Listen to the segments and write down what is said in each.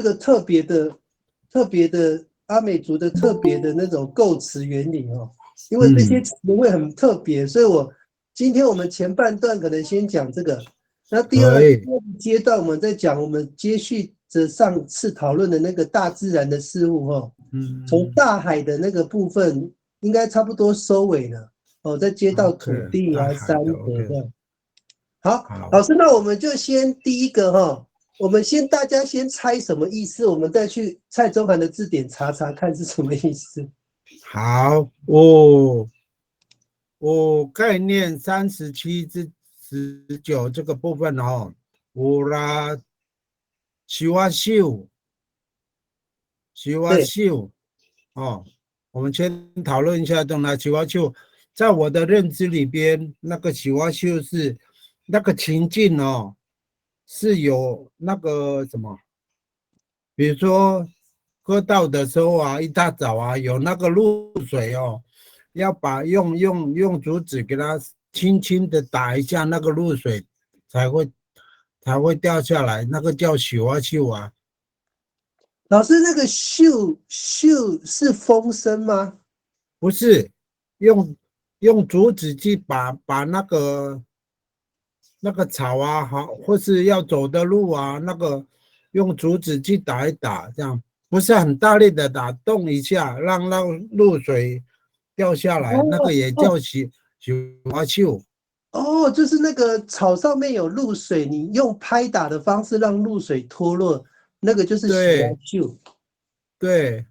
个特别的阿美族的特别的那种构词原理哦，因为这些词汇很特别，所以今天我们前半段可能先讲这个，那第二阶段我们再讲我们接续着上次讨论的那个大自然的事物哦，从大海的那个部分应该差不多收尾了哦，再接到土地啊、山河这样。好，老师，那我们就先第一个哈。我们大家先猜什么意思，我们再去蔡中涵的字典查查看是什么意思。好，概念37至19这个部分哦，有啦，喜欢秀哦，我们先讨论一下东南喜欢秀，在我的认知里边，那个喜欢秀是那个情境哦。是有那个什么，比如说喝到的时候啊，一大早啊，有那个露水哦，要把用竹子给它轻轻的打一下，那个露水才会掉下来，那个叫秀啊。老师，那个秀是风声吗？不是，用竹子去把那个草啊，好，或是要走的路啊，那个用竹子去打一打，这样不是很大力的打，动一下，让露水掉下来，那个也叫洗滑秀。哦，就是那个草上面有露水，你用拍打的方式让露水脱落，那个就是洗滑秀。对。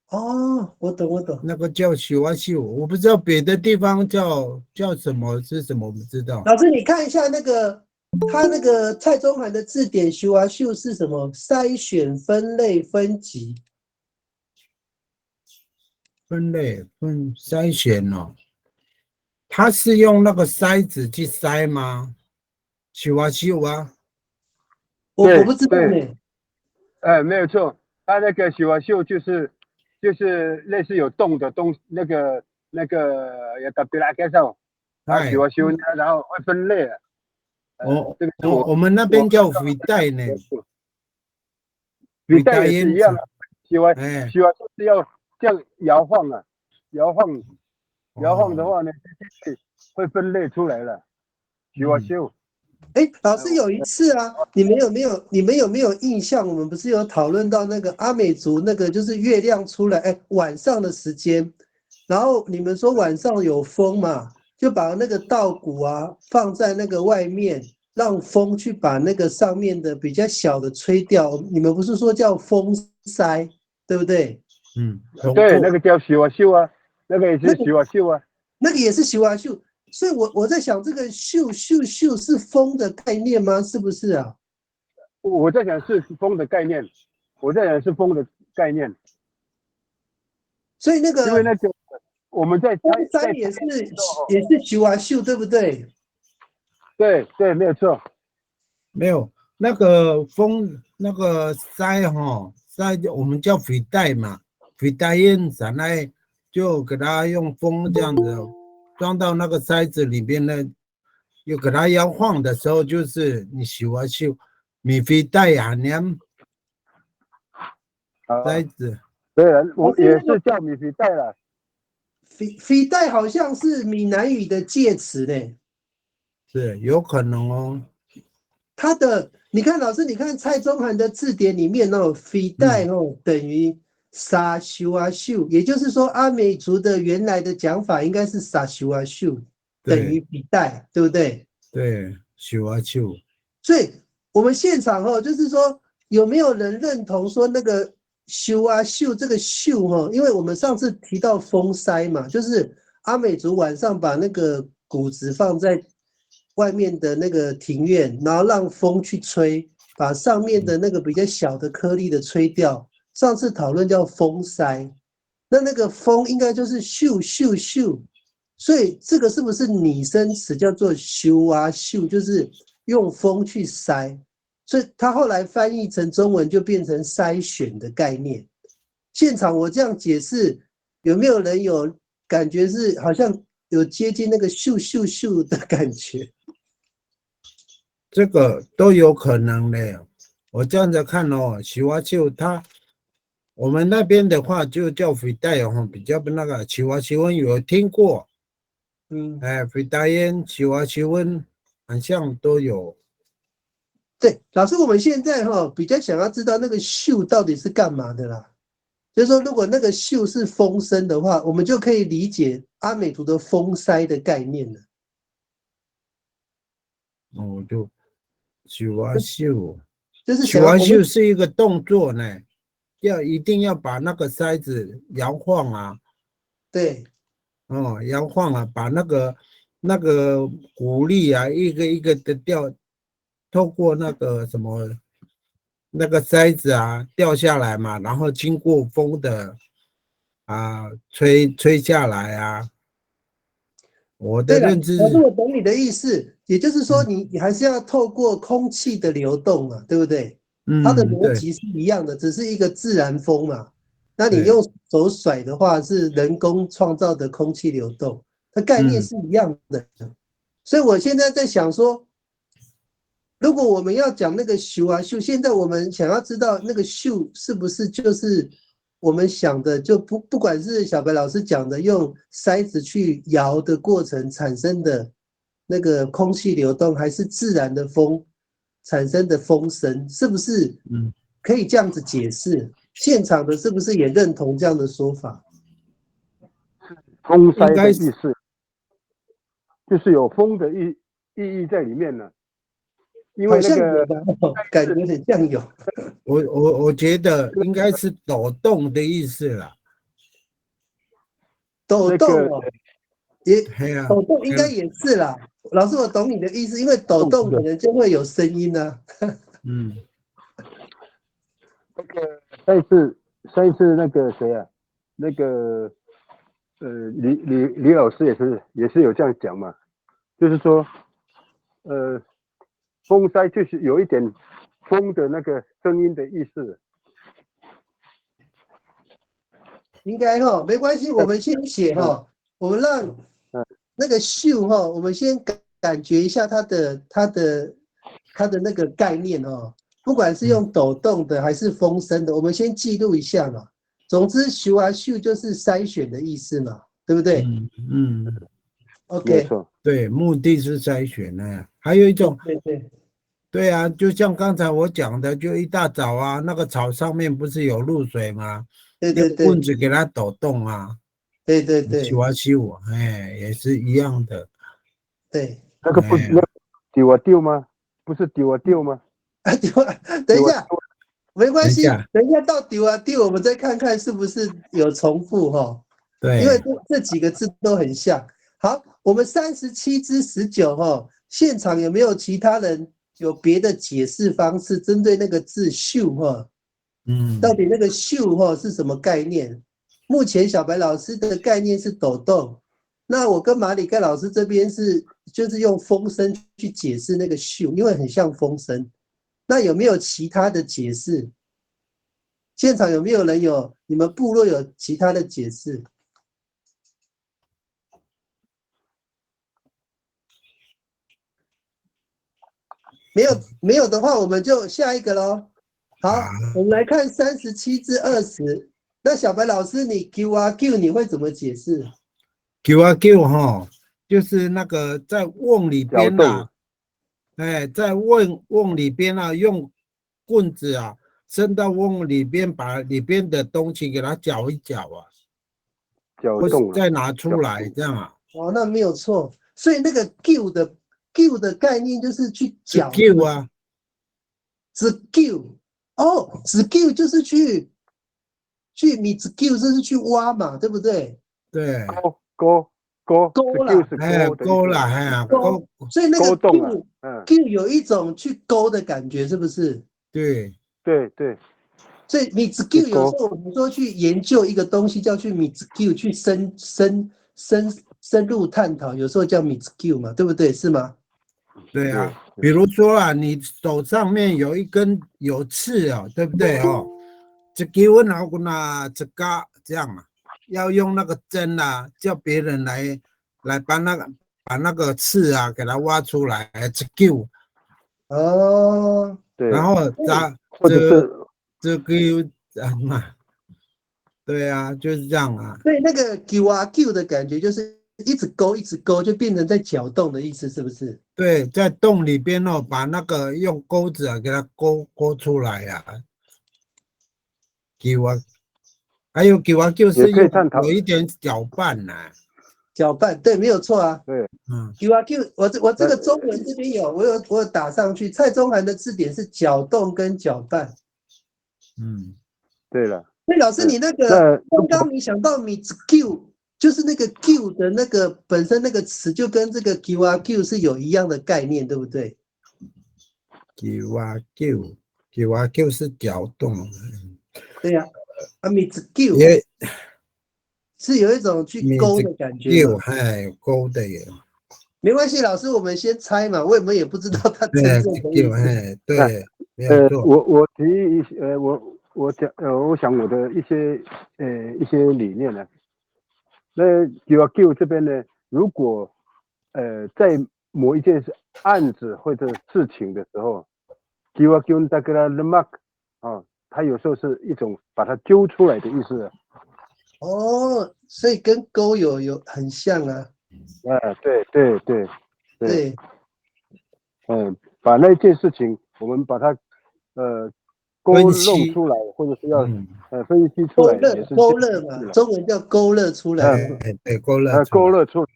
哦，我懂。那个叫洗滑秀，我不知道别的地方叫什么是什么，我不知道。老师，你看一下他那个蔡中涵的字典，洗滑秀是什么？筛选、分类、分级。筛选哦，他是用那个筛子去筛吗？洗滑秀啊？我不知道呢。没有错，他那个洗滑秀就是类似有洞的那个也特别来介绍，洗滑秀然后会分类的。我们那边叫肥带呢，肥带也是一样的，洗滑秀是要这样摇晃啊，摇晃的话呢，会分类出来了。洗滑秀。老师有一次啊，你们有没有印象？我们不是有讨论到那个阿美族那个就是月亮出来，晚上的时间，然后你们说晚上有风嘛，就把那个稻谷啊放在那个外面，让风去把那个上面的比较小的吹掉。你们不是说叫风筛，对不对？对，那个叫洗滑秀啊，那个也是洗滑秀啊，那个也是洗滑秀。所以我在想，这个秀是风的概念吗？是不是啊？我在想是风的概念，所以那个，因为那个我们在山也是洗滑秀，对不对？对，没有错。没有那个风那个筛我们叫肥带嘛，肥带烟上来就给它用风这样子。装到那个筛子里面呢，又给它摇晃的时候，就是你洗滑秀，米肥带啊，黏筛子。对了，我也是叫米肥带了。肥带好像是闽南语的介词呢。是有可能哦。你看老师，你看蔡中涵的字典里面哦，肥带等于沙修啊秀，也就是说阿美族的原来的讲法应该是沙修啊秀等于肥带，对不对？对，修啊秀。所以我们现场就是说有没有人认同说那个修啊秀这个秀因为我们上次提到风筛嘛，就是阿美族晚上把那个谷子放在外面的那个庭院，然后让风去吹，把上面的那个比较小的颗粒的吹掉。上次讨论叫风筛，那个风应该就是咻咻咻，所以这个是不是拟声词叫做修啊秀，就是用风去筛，所以它后来翻译成中文就变成筛选的概念。现场我这样解释，有没有人有感觉是好像有接近那个咻咻咻的感觉？这个都有可能的。我这样子看哦，喜花秀我们那边的话就叫肥带哦，比较那个喜花秀有听过，肥带烟、喜花秀好像都有。对，老师，我们现在比较想要知道那个秀到底是干嘛的啦。就是说，如果那个秀是风声的话，我们就可以理解阿美族的风塞的概念了。就喜花秀，就是喜花秀是一个动作呢，一定要把那个塞子摇晃啊。对。摇晃啊，把那个鼓励啊，一个一个的透过那个什么那个塞子啊掉下来嘛，然后经过风的吹下来啊。我的认知老师，我懂你的意思，也就是说你还是要透过空气的流动嘛，对不对？它的逻辑是一样的，只是一个自然风嘛。那你用手甩的话是人工创造的空气流动，它概念是一样的。所以我现在在想说，如果我们要讲那个秀啊秀，现在我们想要知道那个秀是不是就是我们想的，就不管是小白老师讲的用塞子去摇的过程产生的那个空气流动，还是自然的风产生的风声，是不是可以这样子解释？现场的是不是也认同这样的说法？风塞的意思就是有风的意义在里面呢。因为那个感觉很像有，我觉得应该是抖动的意思啦。抖动抖动应该也是啦。老师，我懂你的意思，因为抖动可能就会有声音呢。那个上一次那个谁啊，那个李老师也是有这样讲嘛，就是说风塞就是有一点风的那个声音的意思。应该没关系，我们先写我们让那个秀我们先感觉一下它的那个概念不管是用抖动的还是风声的，我们先记录一下嘛。总之秀啊秀就是筛选的意思嘛，对不对？OK， 对，目的是筛选呢。还有一种，对啊，就像刚才我讲的，就一大早啊，那个草上面不是有露水吗？用棍子给它抖动啊。对，秀啊秀，也是一样的。对，那个不是丢啊丢吗？不是丢啊丢吗？丢啊，等一下，没关系，等一下到丢啊丢，我们再看看是不是有重复对，因为这几个字都很像。好，我们37之19现场有没有其他人有别的解释方式？针对那个字秀到底那个秀是什么概念？目前小白老师的概念是抖动，那我跟马里盖老师这边就是用风声去解释那个秀，因为很像风声。那有没有其他的解释？现场有没有人你们部落有其他的解释？没有的话，我们就下一个咯。好，我们来看37之20。那小白老师，你 Q 啊 Q 你会怎么解释 ？Q 啊 Q 就是那个在瓮里边啊，在瓮里边啊，用棍子啊伸到瓮里边，把里边的东西给它搅一搅啊，搅动再拿出来这样啊。那没有错。所以那个 Q 的概念就是去搅。Q 啊，只 Q 只 Q 就是去米子 Q 就是去挖嘛，对不对？对，勾啦，勾啦，勾。所以那个 Q 有一种去勾的感觉，是不是？对。所以米子 Q 有时候我们说去研究一个东西叫去米子 Q 去深入探讨，有时候叫米子 Q 嘛，对不对？是吗？对啊，比如说啊，你手上面有一根有刺对不对这给我拿这个这样要用那个针叫别人来把那个刺给它挖出来，这给对，然后或者是这个有嘛？对啊，就是这样啊。所以那个 Q 啊 Q 的感觉就是一直勾一直勾，就变成在搅动的意思，是不是？对，在洞里边哦，把那个用钩子啊给它勾出来呀、啊。Q 啊，还有 Q 啊 Q 也是用可以探讨。有一点搅拌呐、啊。搅拌，对，没有错啊。对，Q 啊 Q，我这个中文这边有，我有打上去。蔡宗涵的字典是搅动跟搅拌。对了。所以老师，你那个刚刚你想到米 Q， 就是那个 Q 的那个本身那个词，就跟这个 Q 啊 Q 是有一样的概念，对不对？Q 啊 Q，Q 啊 Q 是搅动。对呀、啊，米 Q 也是有一种去勾的感觉嘛。还勾的耶。没关系，老师，我们先猜嘛，我们也不知道它真正的意思。对，没有错。我提一些，我想我的一些理念呢。那 Q 这边呢，如果在某一件案子或者事情的时候，Q 大概的 mark 啊，它有时候是一种把它揪出来的意思。哦，所以跟勾有很像啊。对，把那件事情我们把它勾弄出来，或者是要分析出来，也是勾勒嘛，中文叫勾勒出来。对，勾勒出来，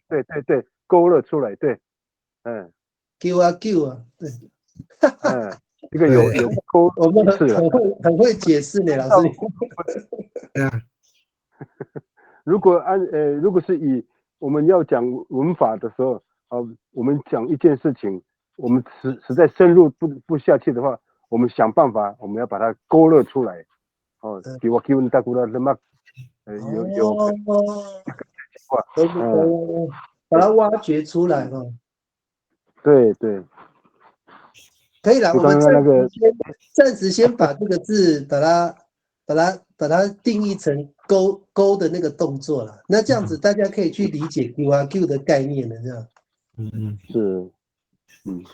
对，勾勒出来，对，Q 啊 Q 啊，对，这个有勾我们是了，很会解释呢，老师。如果是以我们要讲文法的时候，我们讲一件事情，我们实在深入不下去的话，我们想办法，我们要把它勾勒出来。给我大姑的那么有把它挖掘出来哦。对，可以了，我们暂时先把这个字把它定义成勾的那个动作了。那这样子大家可以去理解 Q 啊 Q 的概念了，这样。是，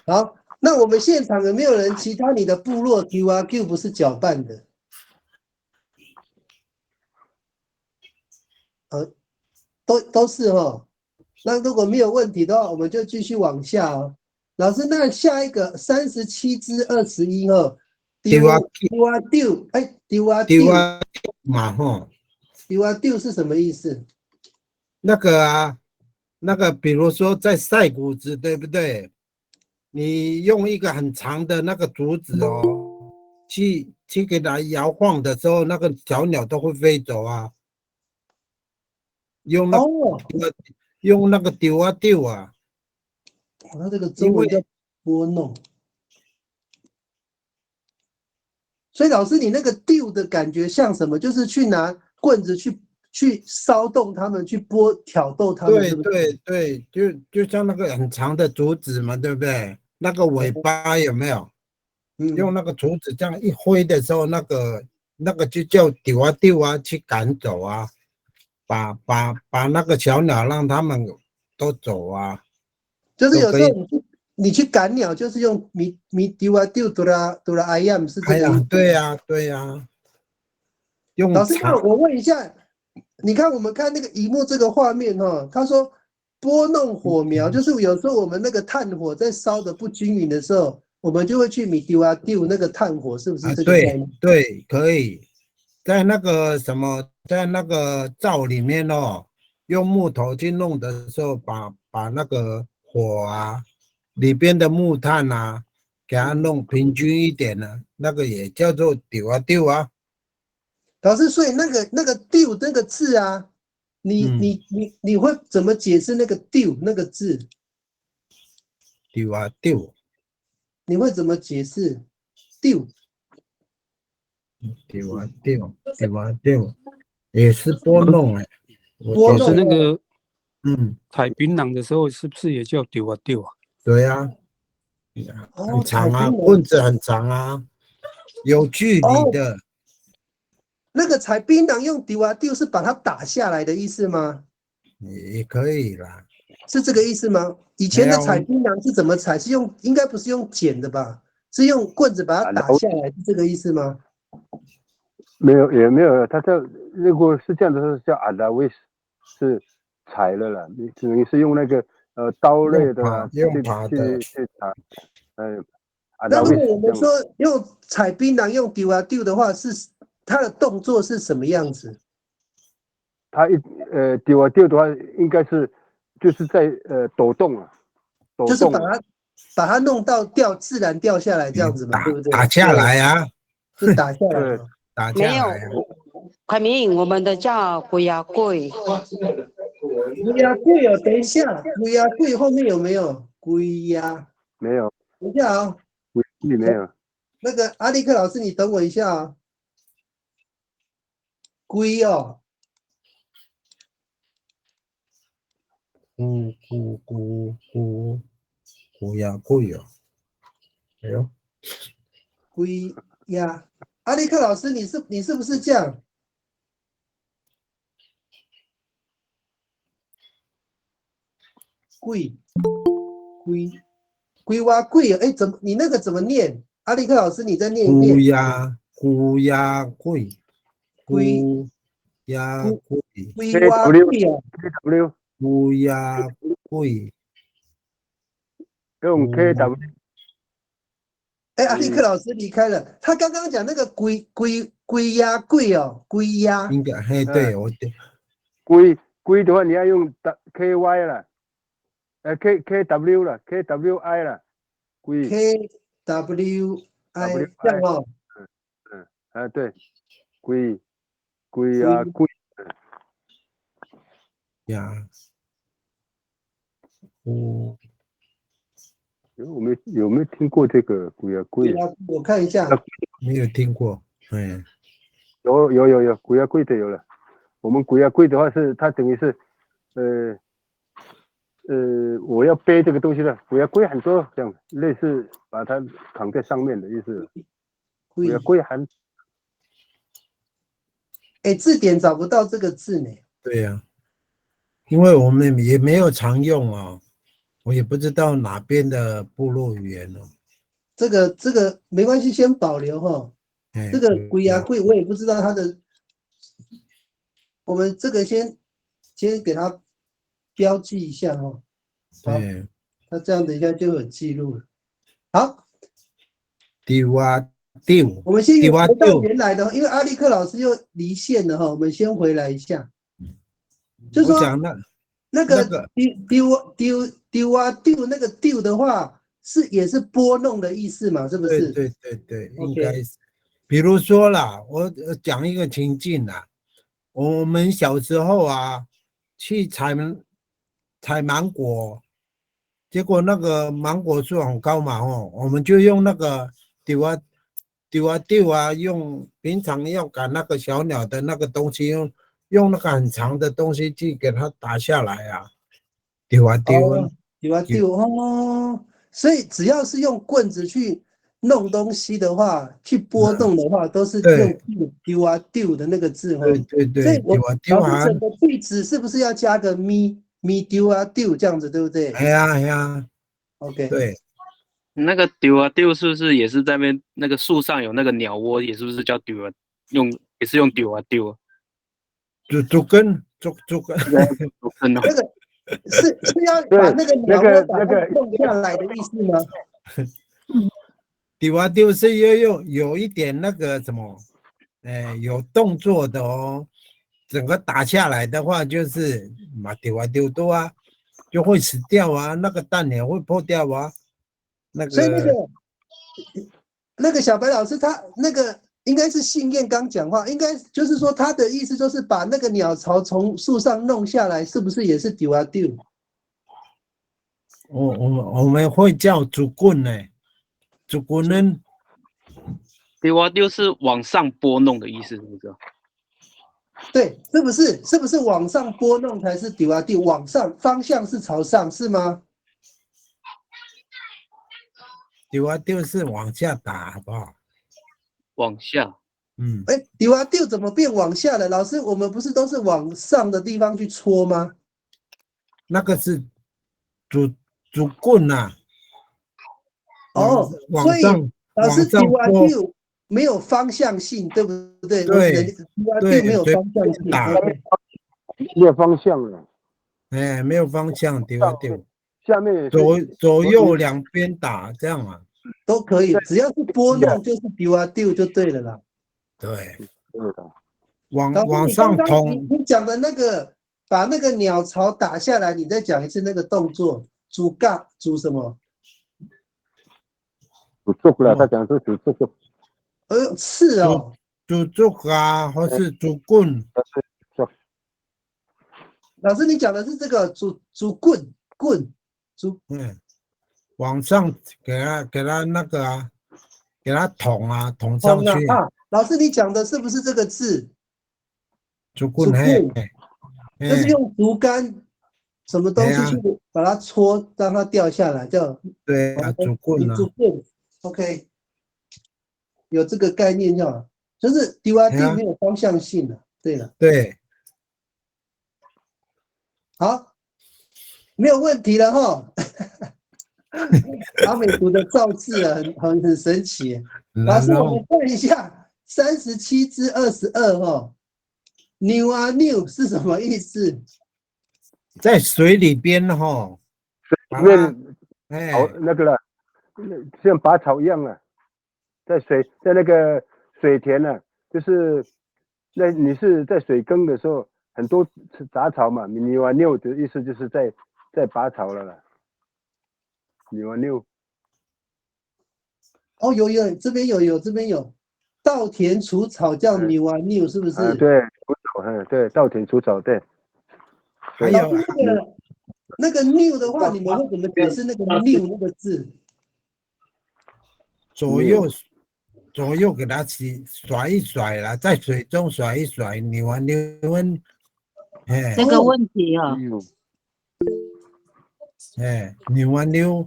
好，那我们现场有没有人其他你的部落 Q 啊 Q 不是搅拌的？都是哦。那如果没有问题的话，我们就继续往下哦。老师，那下一个37之21哦，丢啊丢，哎，丢啊丢嘛吼，丢啊丢是什么意思？那个，比如说在晒谷子，对不对？你用一个很长的那个竹子哦，去给它摇晃的时候，那个小鸟都会飞走啊。用那个丢啊丢啊，它这个中文叫拨弄。所以老师，你那个丢的感觉像什么？就是去拿棍子去骚动它们，去挑逗它们，是不是？对，就像那个很长的竹子嘛，对不对？那个尾巴有没有？用那个竹子这样一挥的时候，那个就叫丢啊丢啊，去赶走啊，把那个小鸟让他们都走啊。就是有时候你去赶鸟，就是用咪丢啊丢嘟啦 I am 是这个意思。对呀。老师，那我问一下，你看我们看那个荧幕这个画面哈，他说拨弄火苗，就是有时候我们那个炭火在烧的不均匀的时候，我们就会去咪丢啊丢那个炭火，是不是这个概念？对，可以在那个在那个灶里面哦，用木头去弄的时候，把那个火啊里边的木炭啊，给它弄平均一点呢，那个也叫做丢啊丢啊。老师，所以那个丢那个字啊，你会怎么解释那个丢那个字？丢啊丢，你会怎么解释丢？丢啊丢，也是拨弄哎。老师，那个采槟榔的时候是不是也叫丢啊丢啊？对啊，很长啊，棍子很长啊，有距离的。那个采槟榔用丢啊丢是把它打下来的意思吗？也可以啦，是这个意思吗？以前的采槟榔是怎么采？应该不是用剪的吧？是用棍子把它打下来，是这个意思吗？没有，也没有，他叫如果是这样的是叫阿达维斯，是踩了啦，你只能是用那个刀类的啊用爬的，去打，阿那达维斯如果我们说用采槟榔用丢啊丢的话，是它的动作是什么样子？他丢啊丢的话，应该是就是在抖动啊，抖就是动啊，把它弄到自然掉下来这样子嘛，对不对？打下来啊，是打下来对嘛？打没有下来啊。，凯明，我们的叫龟呀龟，龟呀贵哦，等一下，龟呀贵后面有没有龟呀？没有，等一下啊，没有，那个阿力克老师，你等我一下啊。龟哦，古呀贵哦，哎呦，龟呀，阿力克老师，你是不是这样？贵龟蛙贵哦，哎，你那个怎么念？阿力克老师，你再念一遍。古呀贵，龟古呀贵，龟蛙贵哦， KW 古呀贵，用 KW 哎，阿力克老师离开了。他刚刚讲那个龟鸭贵哦，龟鸭应该嘿，对我龟的话，你要用KY 了，KW 了，KWI 了，龟 KWI 这样哦，对，龟啊龟，呀，古有没有听过这个龟啊龟？我看一下。没有听过，哎，有龟啊龟的有了。我们龟啊龟的话是它等于是我要背这个东西了，龟啊龟很多这样类似把它扛在上面的意思。龟啊龟很哎，字典找不到这个字呢。对呀，因为我们也没有常用哦，我也不知道哪边的部落语言哦，这个没关系，先保留哈。哎，这个龟呀贵，我也不知道它的。我们这个先给它标记一下哈。好，对，那这样等一下就有记录了。好，丢啊丢，我们先丢啊回到丢，原来的，因为阿力克老师又离线了哈，我们先回来一下。就是说我讲那个丢啊丢那个丢的话，也是拨弄的意思嘛？是不是？对， OK 应该是。比如说啦，我讲一个情境啦，我们小时候啊，去采芒果，结果那个芒果树很高嘛，哦，我们就用那个丢啊，用平常要赶那个小鸟的那个东西，用那个很长的东西去给它打下来啊，丢啊丢啊，丢啊丢哦，所以只要是用棍子去弄东西的话，去拨弄的话，都是用丢啊丢的那个字哦。对，所以丢啊丢啊，老师整个句子是不是要加个咪丢啊丢这样子，对不对？哎呀， OK，对，那个丢啊丢是不是也是在那个树上有那个鸟窝，也是不是叫丢啊？也是用丢啊丢啊？竹根，真的那个是要把那个鸟窝把它弄下来的意思吗？丢啊丢是要有一点那个什么，有动作的哦。整个打下来的话，就是嘛丢啊丢多啊，就会死掉啊，那个蛋也会破掉啊。所以那个小白老师他那个应该是信燕刚讲话，应该就是说他的意思就是把那个鸟巢从树上弄下来，是不是也是丢啊丢？我们会叫竹棍呢，竹棍呢，丢啊丢是往上拨弄的意思，是不是？对，是不是往上拨弄才是丢啊丢？往上方向是朝上是吗？丢啊丢是往下打，好不好？往下。哎，丢啊丢怎么变往下了？老师，我们不是都是往上的地方去戳吗？那个是竹棍呐，哦，往上老师往上丢啊拖，丢没有方向性，对不对？对丢啊对丢没有随方向性。便打 OK 没有方向了，哎，没有方向，丢啊丢，下面也是左右两边打，这样嘛，都可以，只要是拨弄就是丢啊丢就对了啦。对，对的，老师，往你刚刚上捅，你讲的那个把那个鸟巢打下来，你再讲一次那个动作，煮嘎煮什么？主足了，他讲是主足，是哦，煮竹啊，或是竹棍，老师你讲的是这个煮棍煮嗯，往上给它那个啊，给它捅啊，捅上去，红啊。老师你讲的是不是这个字？竹棍竹嘿，棍就是用竹竿什么东西去把它戳，让它掉下来，叫对啊，竹棍啊，竹棍。OK， 有这个概念就好，就是丢啊丢没有方向性的。对了，对，好，没有问题了哈。阿美族的造字啊，很神奇。老师，我们看一下37之22哈，扭啊扭是什么意思？在水里边哈，里面哎，那个了，像拔草一样啊，在那个水田呢，就是那你是在水耕的时候，很多杂草嘛，你玩溜的意思就是在拔草了啦，你玩溜。哦，有，这边有，稻田除草叫扭啊扭，是不是？对，除草，对，稻田除草，对。还有那个扭的话，你们会怎么解释那个扭那个字？左右给它甩一甩啦，在水中甩一甩，扭啊扭啊，哎，这个问题哦，哎，扭啊扭，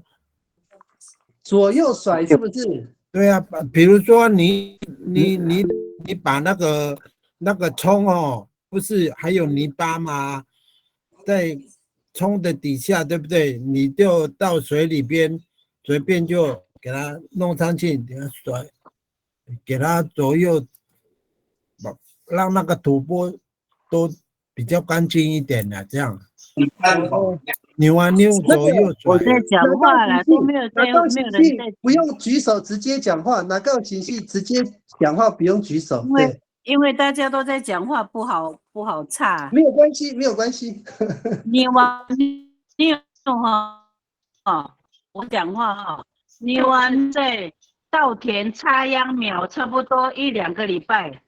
左右甩是不是？对啊，比如说你把那个葱哦，不是还有泥巴吗？在葱的底下，对不对？你就到水里边，随便就给它弄上去，给它甩，给它左右，让那个土拨都比较干净一点的，这样。扭啊扭，左右甩。我在讲话了，都没有人在。不用举手，直接讲话。哪个情绪直接讲话，不用举手。对，因为大家都在讲话，不好岔。没有关系，没有关系。你玩你哈哦，我讲话哈，你玩在稻田插秧苗，差不多1-2个礼拜，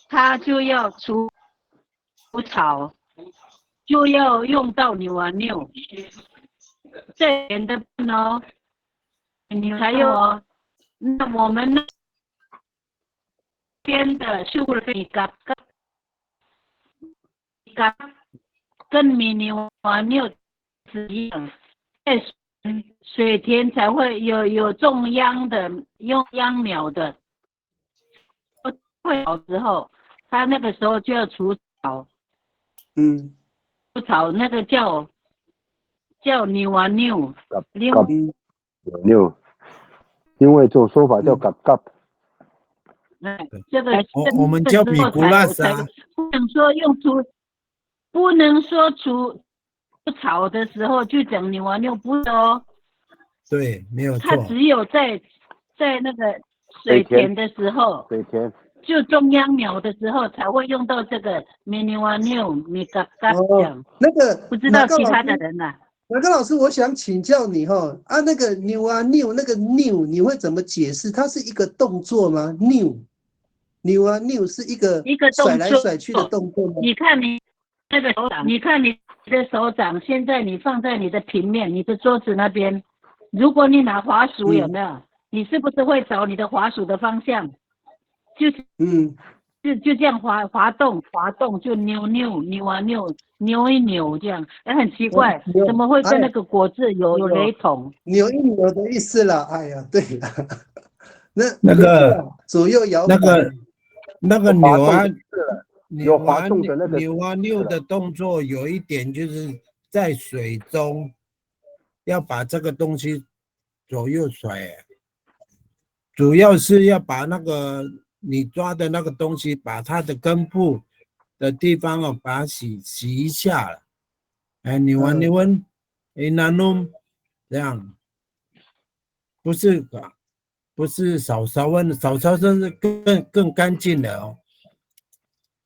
它就要除草，就要用到牛啊牛。这边的呢，你还有哦，那我们那边的树里嘎跟米牛啊牛是一样，在水田才会有种秧的，用秧苗的，会好之后，它那个时候就要除草，除草那个叫牛啊牛，牛，因为这种说法叫嘎嘎。这个我们叫比古拉萨，不能说除草的时候就讲牛啊牛，不是哦。对，没有错。它只有在那个水田的时候，水田就种秧苗的时候才会用到这个米牛啊牛米嘎嘎这样。那个不知道其他的人呐。哪个老师，我想请教你哈那个扭啊扭那个扭，你会怎么解释？它是一个动作吗？扭啊扭是一个甩来甩去的动作吗？你看你那个手掌，你看你的手掌，现在你放在你的平面，你的桌子那边，如果你拿滑鼠有没有？你是不是会找你的滑鼠的方向？就是就这样滑动就扭啊扭一扭这样，很奇怪，怎么会跟那个国字有雷同？扭一扭的意思啦，哎呀，对了，那个左右摇摆，那个扭啊扭的动作，有一点就是在水中要把这个东西左右甩。主要是要把那个你抓的那个东西，把它的根部的地方哦，把它洗一下了。哎，你闻，哎，那弄这样，不是少温，少甚至更干净的哦。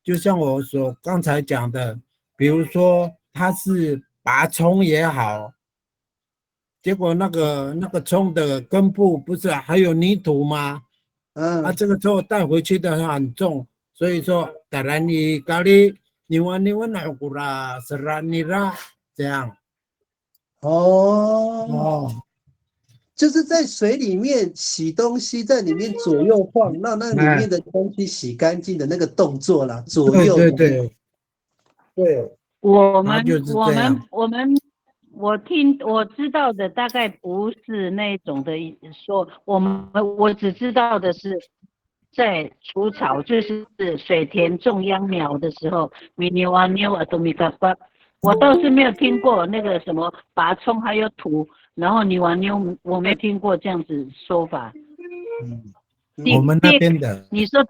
就像我刚才讲的，比如说它是拔葱也好，结果那个葱的根部不是还有泥土吗？这个之后带回去的话很重，所以说当然你咖喱你闻那个啦，是啦你啦这样。就是在水里面洗东西，在里面左右晃，让那里面的东西洗干净的那个动作啦，左右。对。我知道的大概不是那种的说，我只知道的是在除草，就是水田种秧苗的时候，我倒是没有听过那个什么拔葱还有土，然后我没听过这样子说法。我们那边的，你说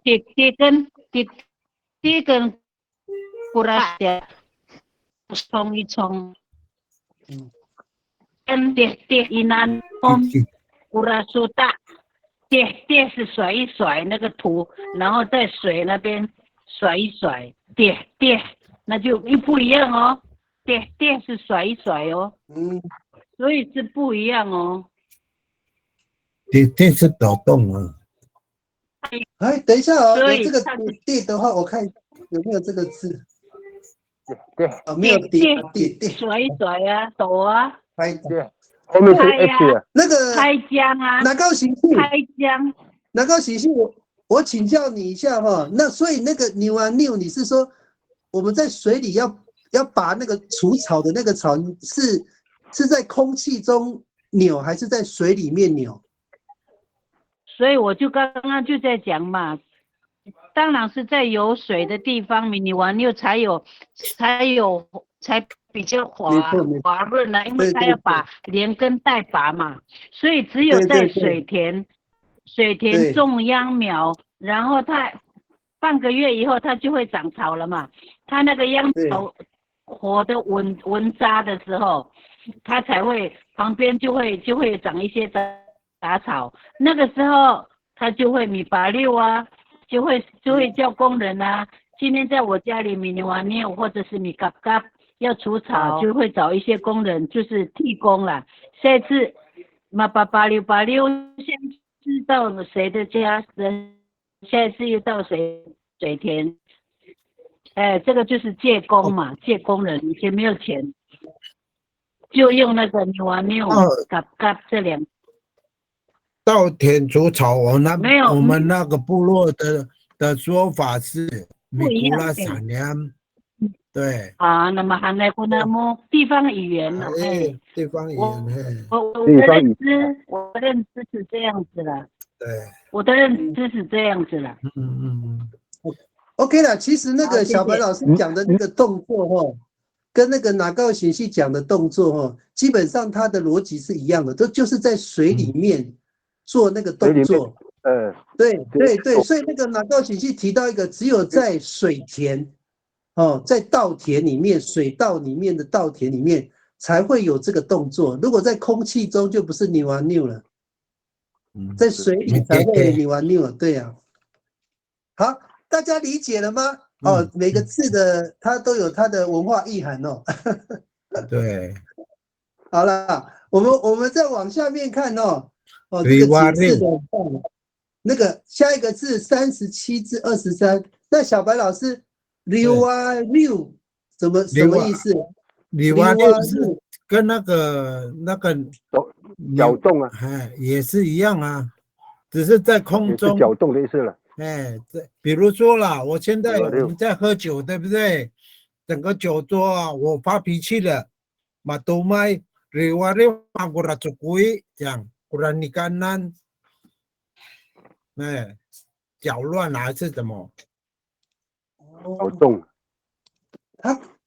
第根过来冲一冲。跌一南乌拉苏大跌是甩一甩那个土，然后在水那边甩一甩，跌那就不一样哦，跌是甩一甩哦，所以是不一样哦。跌是抖动啊。哎，等一下哦，所以有这个跌的话，我看有没有这个字。对，没有跌，甩一甩啊，抖啊。对，后面是 H 啊。那个开江啊，哪高行性，我请教你一下哈，那所以那个扭啊扭，你是说我们在水里要把那个除草的那个草是在空气中扭，还是在水里面扭？所以我就刚刚就在讲嘛。当然是在有水的地方，你玩溜才比较滑润啊，因为它要把连根带拔嘛，所以只有在水田种秧苗，然后它半个月以后它就会长草了嘛，它那个秧草活的稳扎的时候，它才会旁边就会长一些杂草，那个时候它就会米拔溜啊。就会叫工人啊，今天在我家里米完妞或者是米嘎嘎要除草，就会找一些工人，就是替工啦。下一次嘛拔溜，先知道谁的家人，下一次又到谁水田，这个就是借工嘛，借工人，以前没有钱，就用那个米完妞嘎嘎这两。稻田除草，我们那个部落的说法是米古拉撒娘，对。那么还来过那么地方语言了，地方语言，我的认知是这样子了，对，我的认知是这样子了。OK 了，其实那个小白老师讲的那个动作跟那个哪高行系讲的动作基本上它的逻辑是一样的，就是在水里面。做那个动作，对，所以那个哪高行系提到一个，只有在水田，在稻田里面，水稻里面的稻田里面才会有这个动作。如果在空气中，就不是扭啊扭了，在水里才会扭啊扭了。对啊，好，大家理解了吗？每个字的它都有它的文化意涵哦。对，好了，我们再往下面看这个解释的那个下一个字37至23，那小白老师溜啊溜什么意思？溜啊溜是跟那个搅动啊，也是一样啊，只是在空中搅动的意思了。比如说啦，我们在喝酒，对不对？整个酒桌啊，我发脾气了，马都麦溜啊溜，把我拉出轨这样。不然你干难，搅乱还是什么？搅动。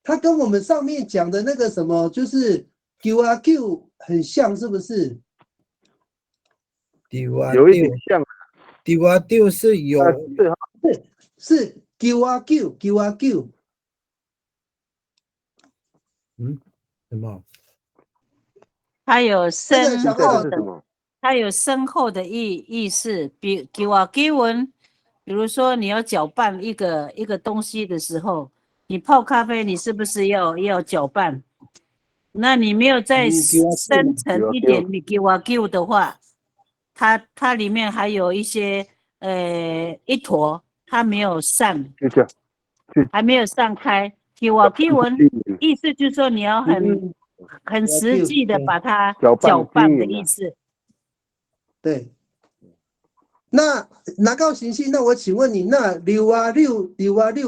他跟我们上面讲的那个什么，就是丢啊丢很像，是不是？有一点像，丢啊丢是有是丢啊丢，什么？它有这个深小朋友厚的，是什么？它有深厚的意思。给我给文，比如说你要搅拌一个东西的时候，你泡咖啡，你是不是要搅拌？那你没有再深层一点，你给我给的话，它里面还有一些一坨，它没有散，就这样，还没有散开。给我给文，意思就是说你要很实际的把它搅拌的意思。对。那拿高行星，那我请问你，那六啊六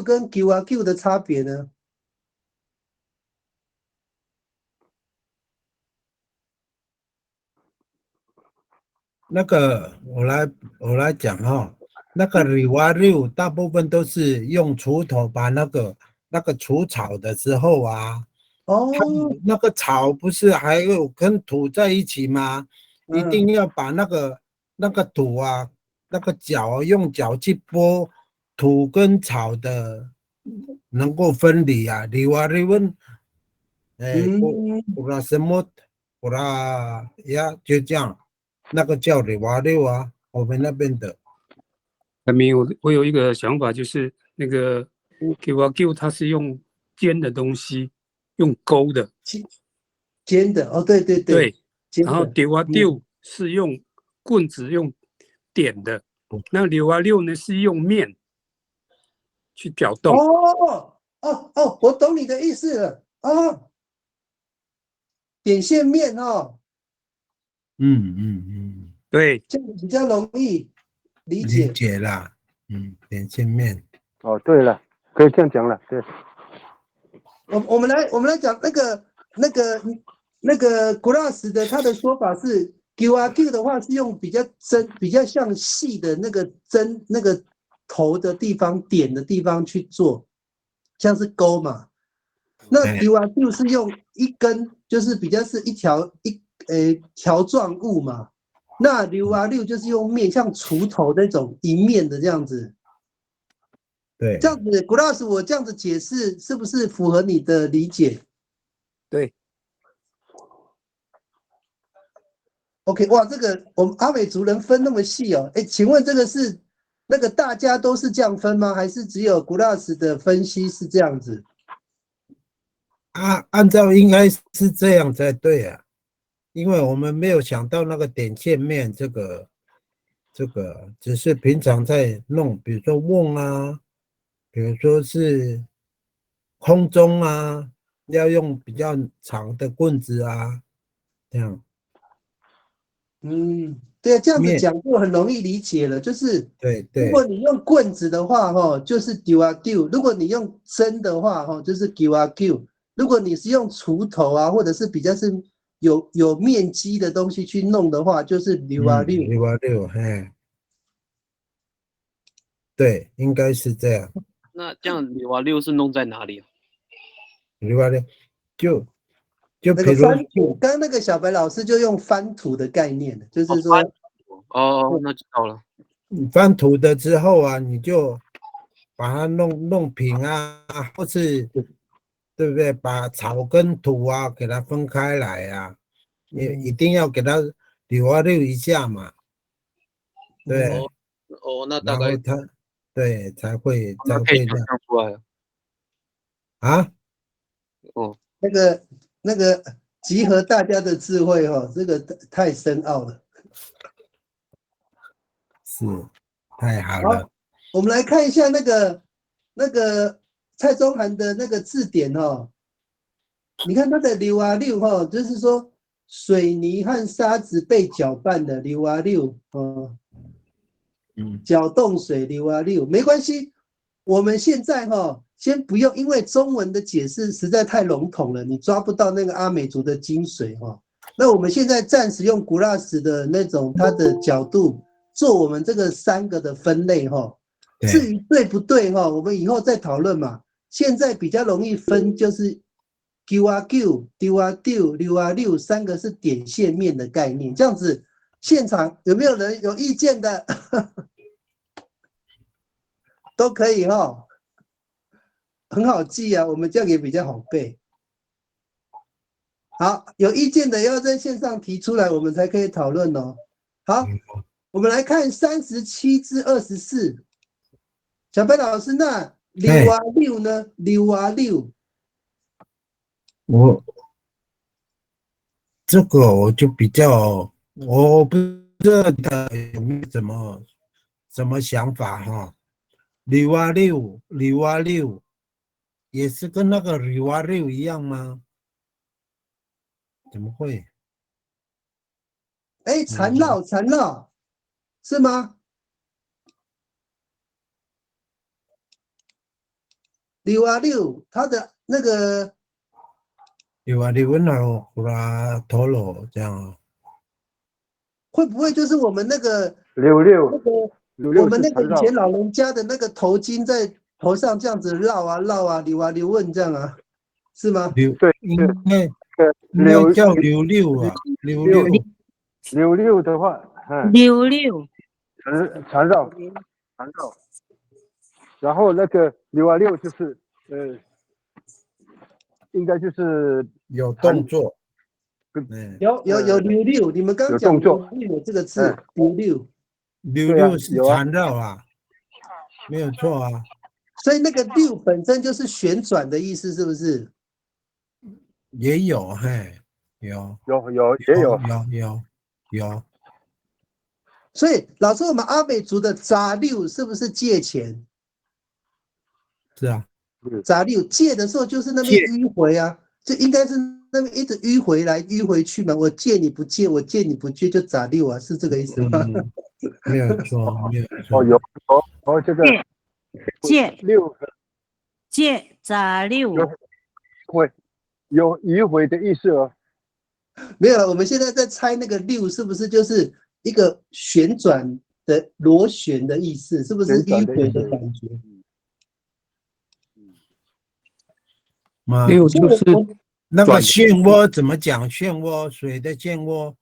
跟九啊九的差别呢？那个我来讲哈，那个6大部分都是用锄头把那个除草的时候啊，它那个草不是还有跟土在一起吗？一定要把那个土啊，那个脚用脚去拨土跟草的能够分离啊。6不啦什么不啦呀，就这样。那个叫6啊，我们那边的。我有一个想法，就是那个 Q 它是用尖的东西，用钩的，尖的哦，对，然后丢是用棍子用点的，那6呢是用面去搅动。我懂你的意思了哦，点线面哦。对，这样比较容易理解啦。点线面。哦，对了，可以这样讲了，对。我们来讲那个 Glass 的他的说法是 QRQ 的话是用比较像细的那个针那个头的地方点的地方去做，像是钩嘛。那 QRQ 是用一根，就是比较是一条条状物嘛。那6就是用面，像锄头那种一面的这样子。对，这样子 ，Glass， 我这样子解释是不是符合你的理解？对。OK， 哇，这个我们阿美族人分那么细哦。请问这个是那个大家都是这样分吗？还是只有 Glass 的分析是这样子？按照应该是这样才对啊，因为我们没有想到那个点线面这个只是平常在弄，比如说瓮啊，比如说是空中啊，要用比较长的棍子啊，这样。对啊，这样子讲就很容易理解了。就是对，如果你用棍子的话，就是丢啊丢；如果你用针的话，就是丢啊丢。如果你是用锄头啊，或者是比较是有面积的东西去弄的话，就是溜啊溜。嘿，对，应该是这样。那这样6是弄在哪里啊？6就那个翻土，刚刚那个小白老师就用翻土的概念，就是说，那知道了。翻土的之后啊，你就把它弄平啊，或是对不对？把草跟土啊给它分开来啊，也一定要给它溜一下嘛，对。那大概然后它对才会可以想象出来了。啊。那个集合大家的智慧这个太深奥了。是，太好了。好，我们来看一下那个蔡宗涵的那个字典你看它的溜啊溜就是说水泥和沙子被搅拌的溜啊溜搅动水溜啊溜，没关系。我们现在先不用，因为中文的解释实在太笼统了，你抓不到那个阿美族的精髓那我们现在暂时用 Glass 的那种它的角度做我们这个3个的分类至于对不对我们以后再讨论嘛。现在比较容易分就是丢啊丢、丢啊丢、溜啊溜，3个是点线面的概念。这样子，现场有没有人有意见的？都可以哈，很好记啊，我们这样也比较好背。好，有意见的要在线上提出来，我们才可以讨论哦。好，我们来看37至24。小白老师，那6啊6呢？6啊6，这个我就比较，我不知道他有没有什么想法哈。6啊6，6啊6，也是跟那个6啊6一样吗？怎么会？哎，缠绕是吗？6啊6，它的那个6啊6，然后呼啦陀螺这样哦。会不会就是我们那个66我们那个是缠绕以前老人家的那个头巾在头上这样子绕啊绕啊溜啊溜问这样啊，是吗？对，应该六叫66啊66的话，66缠绕，然后那个6啊6就是应该就是有动作，有溜溜，你们刚讲有动作有这个字溜溜， 66是缠绕啊，没有错啊。所以那个溜本身就是旋转的意思，是不是？也有嘿，有。所以老师，我们阿美族的杂溜是不是借钱？是啊，杂溜借的时候就是那边迂回啊，就应该是那边一直迂回来迂回去嘛。我借你不借，我借你不借，就杂溜啊，是这个意思吗？没有错，没有错。这个借杂溜有迂回的意思哦。没有，我们现在在猜那个溜是不是就是一个旋转的螺旋的意思，是不是迂回的感觉？六就是那个漩涡怎么讲？漩涡，水的漩涡。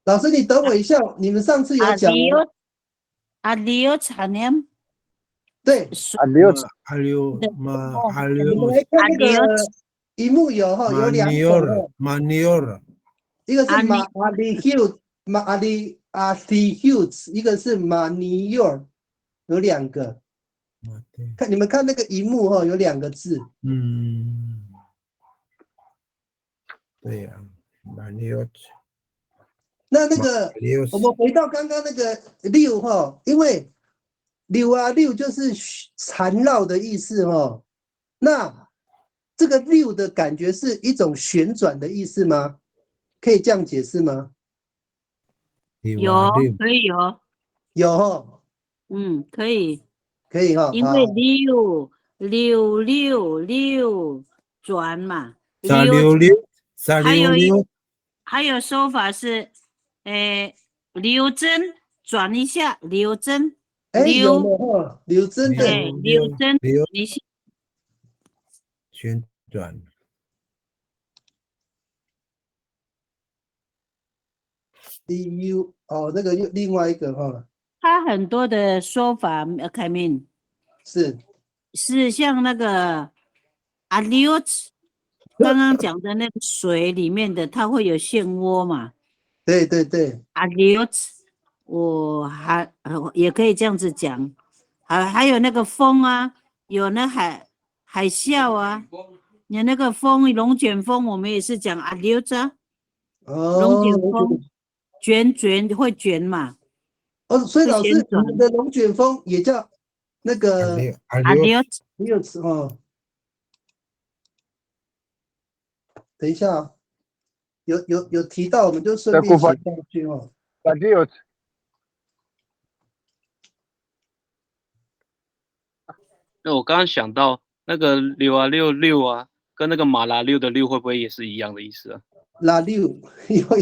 老师，你等我一下，你们上次有讲阿溜产年，对，阿溜，我们来看那个荧幕有哈，有两种，一个是马阿里 Hughes，一个是马尼尔，有两个。看你们看那个荧幕哈，有两个字。对呀，马尼尔。那个，我们回到刚刚那个六哈，因为六啊六就是缠绕的意思哈。那这个六的感觉是一种旋转的意思吗？可以这样解释吗？有，可以有。有哈。可以。可以哈。因为六转嘛。还有说法是，刘真转一下，刘真，刘真的，刘真，你旋转。那个又另外一个哈。他很多的说法，凯明是像那个阿溜子，刚刚讲的那个水里面的，它会有漩涡嘛？对对对，阿溜子。我也可以这样子讲，还有那个风啊，有那海啸啊，有那个风，龙卷风，我们也是讲阿溜子啊。龙卷风卷会卷嘛？所以老师，你们的龙卷风也叫那个阿溜子哦。等一下啊，有提到，我们就顺便写上去哦。那我刚刚想到那个六啊六啊，跟那个马拉六的六会不会也是一样的意思啊？拉六有，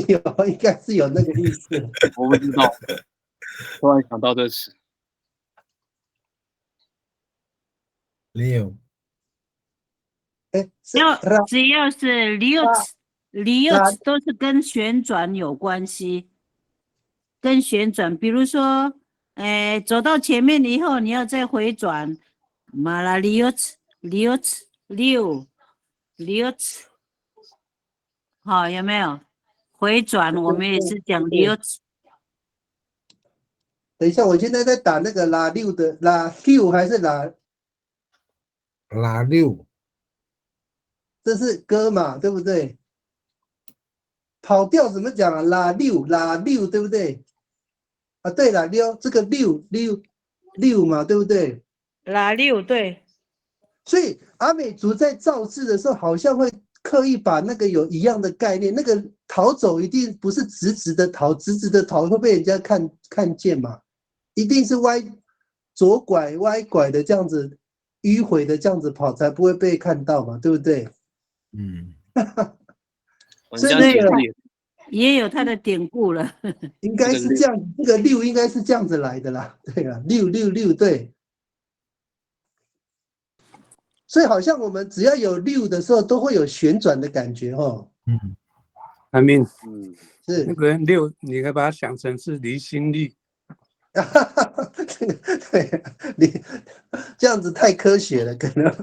应该是有那个意思。我不知道，突然想到这个词。六。只要是六都是跟旋转有关系，跟旋转，比如说走到前面以后，你要再回转，马拉里奥茨六，好，有没有？回转我们也是讲里奥茨。等一下，我现在在打那个拉六的拉六还是拉？拉六，这是歌嘛，对不对？跑调怎么讲啊？拉六，对不对？啊，对了，这个六嘛，对不对？拉六对。所以阿美族在造字的时候，好像会刻意把那个有一样的概念，那个逃走一定不是直直的逃，直直的逃会被人家看见嘛，一定是左拐歪拐的这样子，迂回的这样子跑，才不会被看到嘛，对不对？嗯，所以这样解释也有它的典故了。应该是这样，这个六应该是这样子来的啦，对啦，六，对。所以好像我们只要有六的时候，都会有旋转的感觉哦。I mean，是那个六，你可以把它想成是离心力。对，你这样子太科学了，可能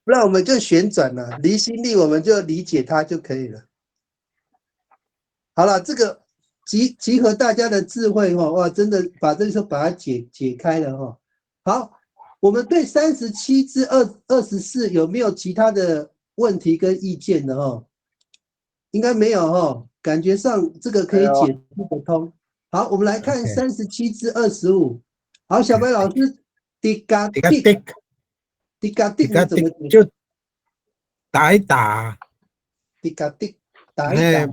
不然我们就旋转了，离心力我们就理解它就可以了。好了，这个集合大家的智慧哈，哇，真的把这个时候把它解开了哈。好。我们对37至24有没有其他的问题跟意见的哦？应该没有哦，感觉上这个可以解释得通。好，我们来看37至25。好，小白老师，迪嘎迪你怎么就打一打，迪嘎迪打一打。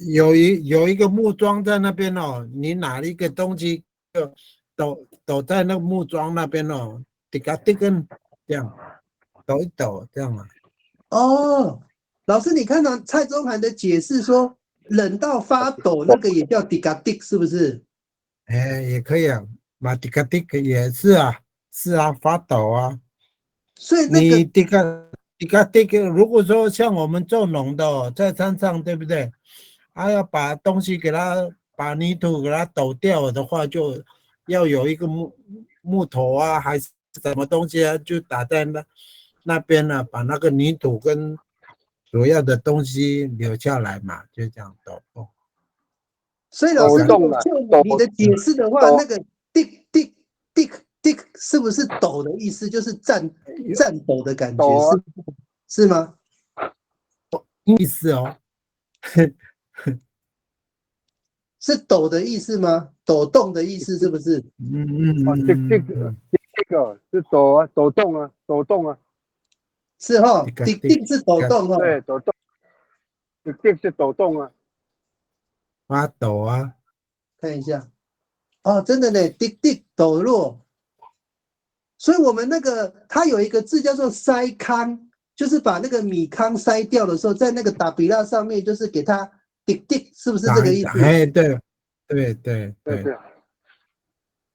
有一个木桩在那边哦，你拿一个东西就抖在那个木桩那边哦。滴嘎滴跟这样抖一抖这样嘛。哦，老师，你看到蔡宗涵的解释说，冷到发抖那个也叫滴嘎滴，是不是？也可以啊，马滴嘎滴也是啊，是啊，发抖啊。所以那个你滴嘎滴，如果说像我们做农的哦，在山上对不对？要把东西给它，把泥土给它抖掉的话，就要有一个木头啊，还是什么东西啊，就打在那边呢，把那个泥土跟主要的东西留下来嘛，就这样抖动。所以老师，就你的解释的话，那个 dick 是不是抖的意思？就是颤抖的感觉，是吗？意思哦，是抖的意思吗？抖动的意思是不是？这个是抖啊，抖动啊，抖动啊，是哈，dick 是抖动哈，对，抖动，dick 是抖动啊，发抖啊，看一下，哦，真的呢，dick 抖落，所以我们那个它有一个字叫做筛糠，就是把那个米糠筛掉的时候，在那个打比拉上面就是给它 dick， 是不是这个意思？哎，对，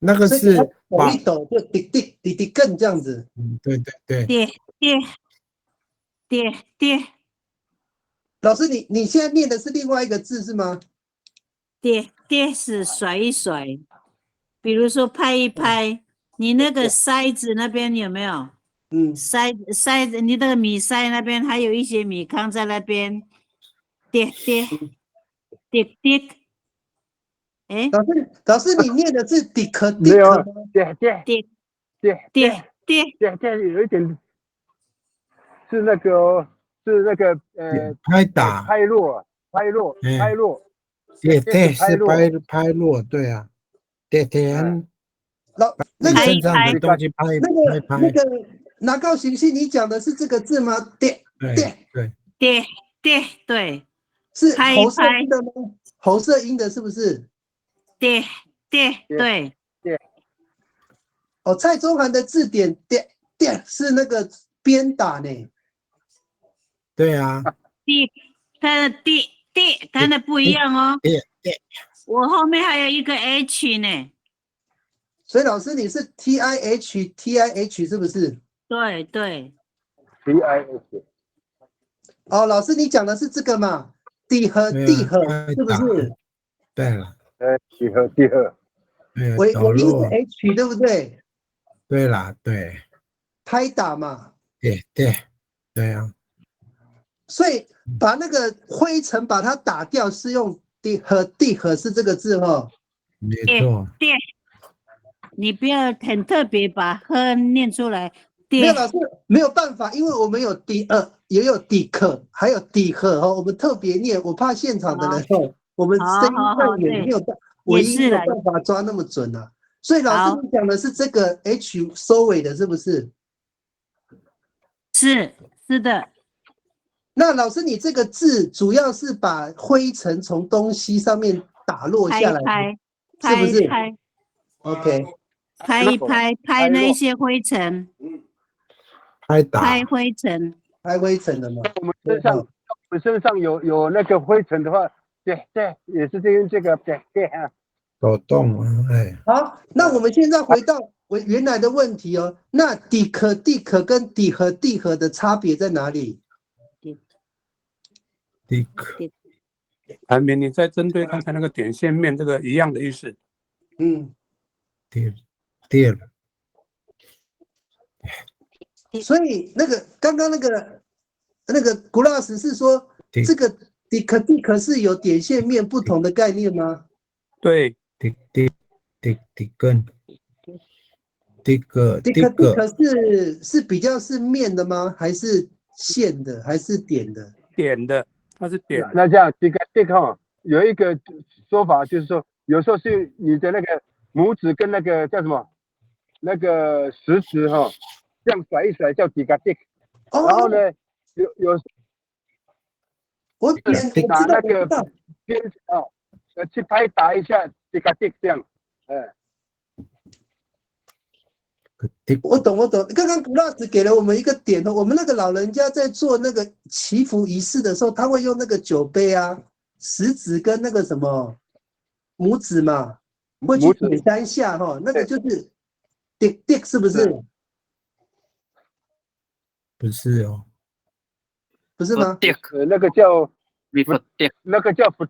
那个是抖一抖就滴更这样子。对。跌。老师，你现在念的是另外一个字是吗？跌是甩一甩，比如说拍一拍。你那个筛子那边有没有？筛子，你那个米筛那边还有一些米糠在那边。跌。哎，老师，你念的是迪克没有吗？跌，有一点是那个拍打拍落，对是拍落，对啊，跌，那个身上的东西拍，那个拿高行系，你讲的是这个字吗？跌，是喉舌音的吗？喉舌音的是不是？对。哦，蔡宗涵的字典跌是那个鞭打呢。对啊，它的它的不一样哦。我后面还有一个 H 呢。所以老师你是 TIH 是不是？对。TIH。哦，老师你讲的是这个嘛？地和是不是？对了。地和。尾抖音是落， H 对不对？对啦，对拍打嘛，对啊，所以把那个灰尘把它打掉是用地和是这个字哈。没对错，对，你不要很特别把呵念出来。对，没有老师没有办法，因为我们有也有底可，还有底和哈，我们特别念，我怕现场的人哦，我们声音太远，没有办尾音没有办法抓那么准啊。所以老师你讲的是这个 H 收尾的，是不是？是的。那老师你这个字主要是把灰尘从东西上面打落下来，是不是 ？OK， 拍那一些灰尘，拍打，拍灰尘。拍灰尘的嘛。我们身上有那个灰尘的话，对，也是这个对啊。抖动啊，哎，好，那我们现在回到原来的问题哦。那底可跟底和的差别在哪里？地可，韩明，你再针对刚才那个点线面这个一样的意思。嗯，地了，所以刚刚那个古老师是说这个底可是有点线面不同的概念吗？对，地根，地个底可是比较是面的吗？还是线的？还是点的？点的，它是点的。那这样这个有一个说法，就是说有时候是你的那个拇指跟那个叫什么那个食指哈，这样甩一甩叫底个 dick，然后呢有我拿那个边去拍打一下底个 dick 这样，我懂。刚刚古老师给了我们一个点哦，我们那个老人家在做那个祈福仪式的时候，他会用那个酒杯啊，食指跟那个什么拇指嘛，会去点3下哈，那个就是dick 是不是？不是哦，不是吗？那个叫那个 dick，那叫不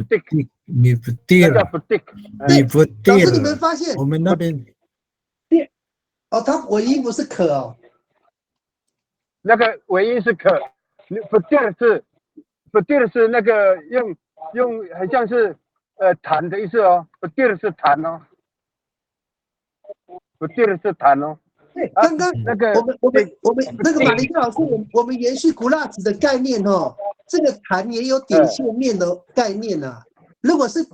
dick，你不地那叫了，不 dick，你不地老师你们了，发现我们那边哦，它尾音不是可哦。那个尾音是可，不dick是那个用很像是弹的意思哦，不dick是弹哦，不dick是弹哦。对，刚刚那个我们那个马林老师，我们延续古拉子的概念哦，这个弹也有点线面的概念啊。如果是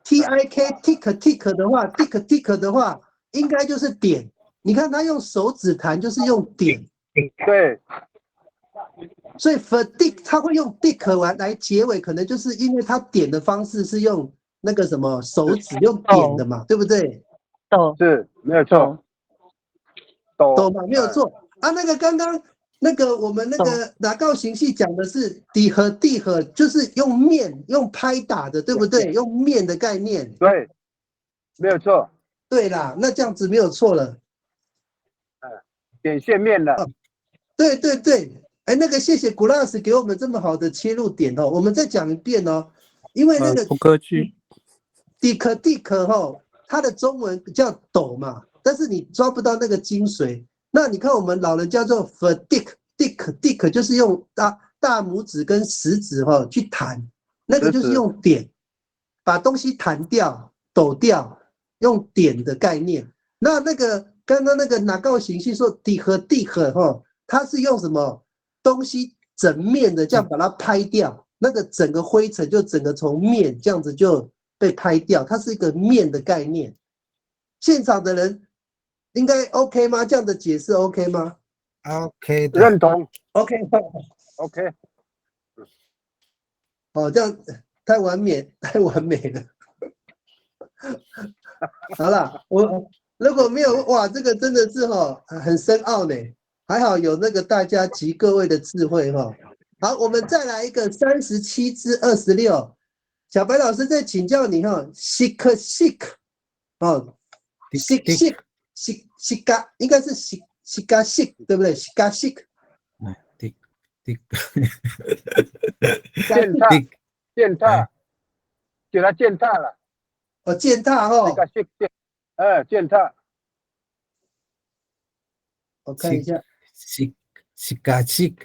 tick 的话 ，tick 的话，应该就是点。你看他用手指弹，就是用点。对。所以 for dick 他会用 dick 来结尾，可能就是因为他点的方式是用那个什么手指用点的嘛，对不对？是没有错。懂嘛？没有错啊。那个刚刚那个我们那个拿告形系讲的是底和地和，就是用面用拍打的，对不对？用面的概念。对，没有错。对啦，那这样子没有错了。点线面的。对。哎，那个谢谢古老师给我们这么好的切入点哦。我们再讲一遍哦，因为那个不客气。地可哦，它的中文叫斗嘛，但是你抓不到那个精髓。那你看我们老人叫做 for dick 就是用大拇指跟食指去弹，那个就是用点把东西弹掉、抖掉，用点的概念。那个刚刚那个拿告形系说底和它是用什么东西整面的这样把它拍掉，那个整个灰尘就整个从面这样子就被拍掉，它是一个面的概念。现场的人应该 OK 吗？这样的解释 OK 吗 ？OK 的，认同。OK。哦，这样太完美了。好了，我如果没有哇，这个真的是很深奥呢。还好有那个大家集各位的智慧哈。好，我们再来一个37至26，小白老师再请教你哈 ，sick 哦 ，sick 应该是 sick 对不对 ？sick 践踏，给他践踏了。哦，践踏哦，践踏。我看一下。西嘎西，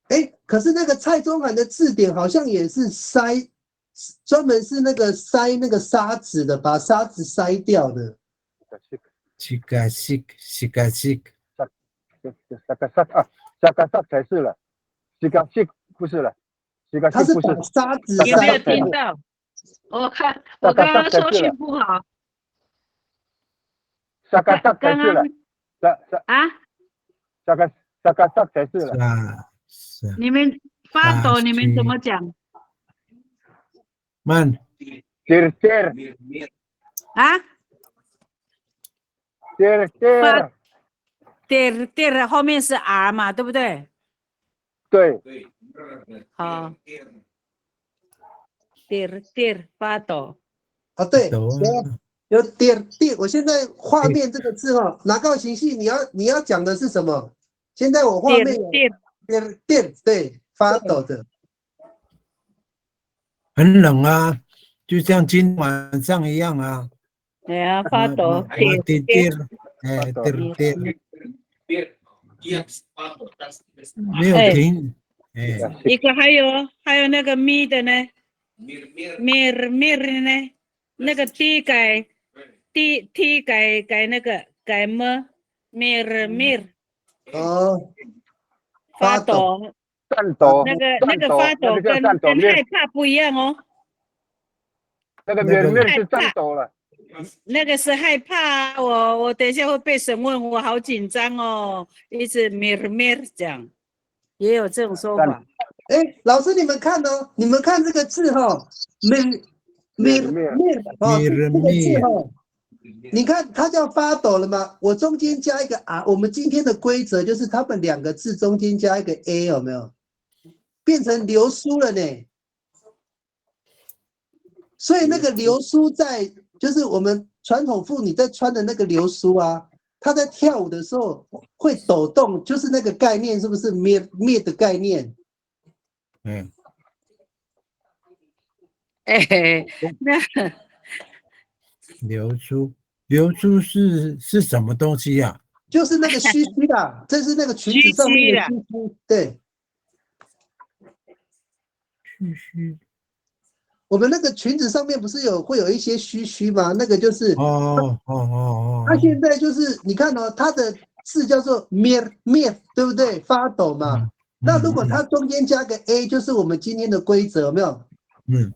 哎，可是那个蔡中涵的字典好像也是筛，专门是那个筛那个沙子的，把沙子筛掉的。西嘎西，西嘎西，萨嘎萨啊，萨嘎萨才是了，西嘎西不是了，西嘎他是把西不是。沙子有没有筛掉。听到？我刚刚收讯不好。萨嘎萨才是了，啊？萨嘎萨才是了。是你们发抖，你们怎么讲？慢，dir 啊 ？dir 后面是 r 嘛，对不对？对。好。dir 发抖。啊，对，抖啊，有点，我现在画面这个字哦，哪个形式你要讲的是什么？现在我画面有点，对，发抖的。很冷啊，就像今晚上一样啊。对啊，发抖。dir，哎，dir，没有停，哎，一个还有那个咪的呢，mir 呢，那个 t 改 t 改那个改么 mir 哦，发抖，颤抖，那个发抖跟害怕不一样哦。那个面是颤抖了。那个是害怕，我等一下会被审问，我好紧张哦，一直 mir 讲，也有这种说法。哎，老师你们看哦，你们看这个字哈，mir 哦，这个字哈，你看它叫发抖了吗？我中间加一个 r， 我们今天的规则就是他们两个字中间加一个 a， 有没有？变成流苏了呢。所以那个流苏就是我们传统妇女在穿的那个流苏啊，她在跳舞的时候会抖动，就是那个概念，是不是灭的概念？嗯，哎，那流苏是什么东西呀？就是那个须须啦，这是那个裙子上面的须须，对。须。我们那个裙子上面不是会有一些须须吗？那个就是它现在就是你看哦，它的字叫做灭，对不对？发抖嘛。那如果它中间加个 a， 就是我们今天的规则，有没有？嗯，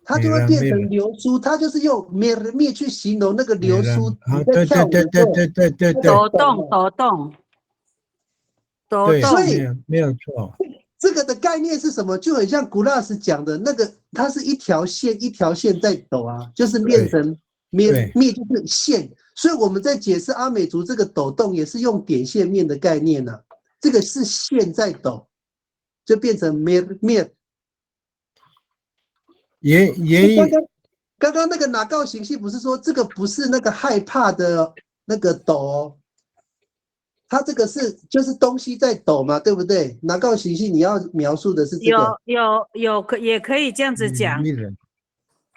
它就会变成流苏，它就是用灭去形容那个流苏。你在对跳舞的时候，对，抖动，所以没有错。这个的概念是什么？就很像古拉斯讲的那个，它是一条线一条线在抖啊，就是变成灭就是线。所以我们在解释阿美族这个抖动，也是用点线面的概念啊。这个是线在抖，就变成灭。刚刚那个哪告形式不是说这个不是那个害怕的那个抖哦。它这个就是东西在抖嘛，对不对？哪告形式你要描述的是这个？也可以这样子讲，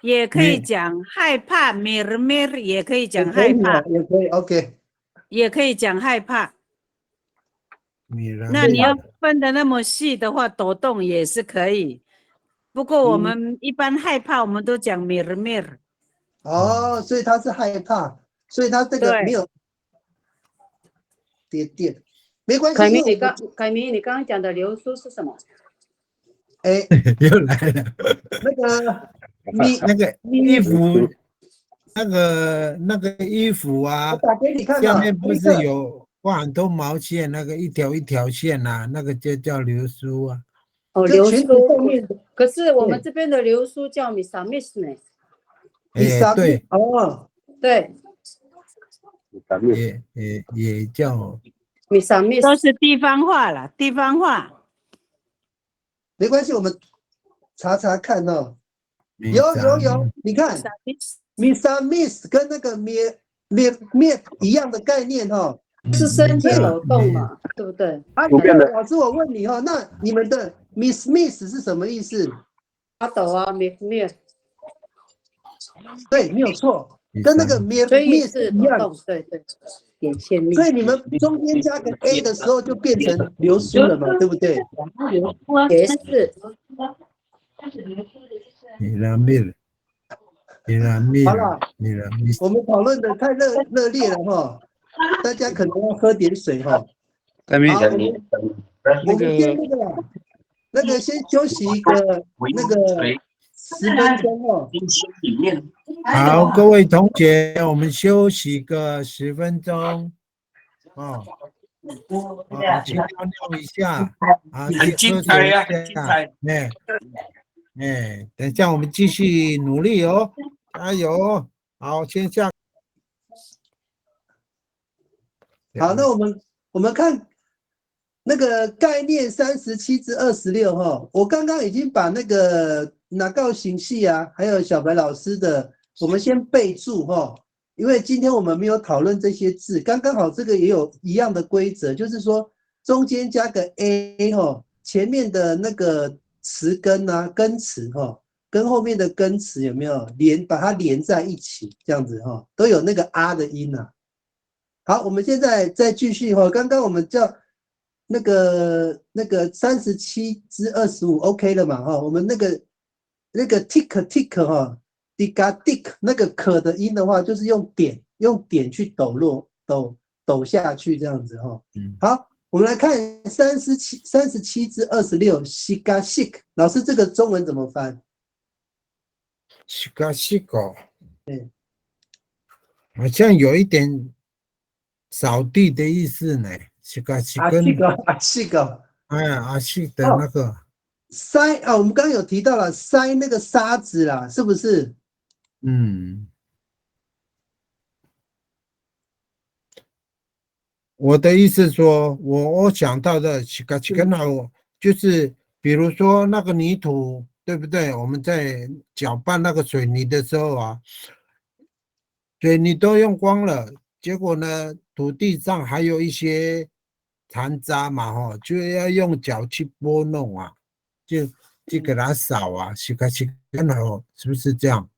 也可以讲害怕 mir 也可以讲害怕，也可以 OK， 也可以讲害怕。那你要分的那么细的话，抖动也是可以。不过我们一般害怕，我们都讲 mir。哦，所以他是害怕，所以他这个没有。点，没关系。凯明，你刚刚讲的流苏是什么？哎，又来了。那个衣服，那个衣服啊，我打给你看，下面不是有挂很多毛线，那个一条一条线啊，那个就叫流苏啊。哦，流苏。可是我们这边的流苏叫 misamis 呢。对。哦，对。也叫都是地方话了，地方话。没关系，我们查看哦。有，你看 ，miss 跟那个灭一样的概念哦。是身体抖动嘛，对不对？老师，我问你哦，那你们的 miss 是什么意思？发抖啊，灭。对，没有错，跟那个灭所以灭是一样。动，对对，点线面。所以你们中间加个 A 的时候就变成流苏了嘛，对不对？也是。米拉米尔，米拉米尔，好了，米拉米我们讨论的太热烈了哈，大家可能要喝点水哈。那边好，我们先那个先休息一个那个10分钟哦。好，各位同学，我们休息个10分钟。哦，去尿尿一下，很精彩呀，很精彩。等一下我们继续努力哦，加油！好，先下。好，那我们看那个概念37至26哈，我刚刚已经把那个哪告形系啊，还有小白老师的，我们先备注哈，因为今天我们没有讨论这些字，刚刚好这个也有一样的规则，就是说中间加个 A 哈，前面的那个词根啊，根词哈，跟后面的根词有没有把它连在一起，这样子哈，都有那个啊的音啊。好，我们现在再继续哈，刚刚我们叫那个37至25 OK 了嘛哈，我们那个 tick 哈 ，diga dick 那个可的音的话，就是用点去抖下去这样子哈。好，我们来看37至26 ，siga sick， 老师这个中文怎么翻 ？siga sick， 对，好像有一点扫地的意思呢。siga sick， 阿西的那个塞啊，我们刚刚有提到了塞那个沙子啦，是不是？我的意思说，我想到的就是比如说那个泥土，对不对？我们在搅拌那个水泥的时候啊，水泥都用光了，结果呢，土地上还有一些残渣嘛，就要用脚去拨弄啊，就给它扫啊，是不是这样？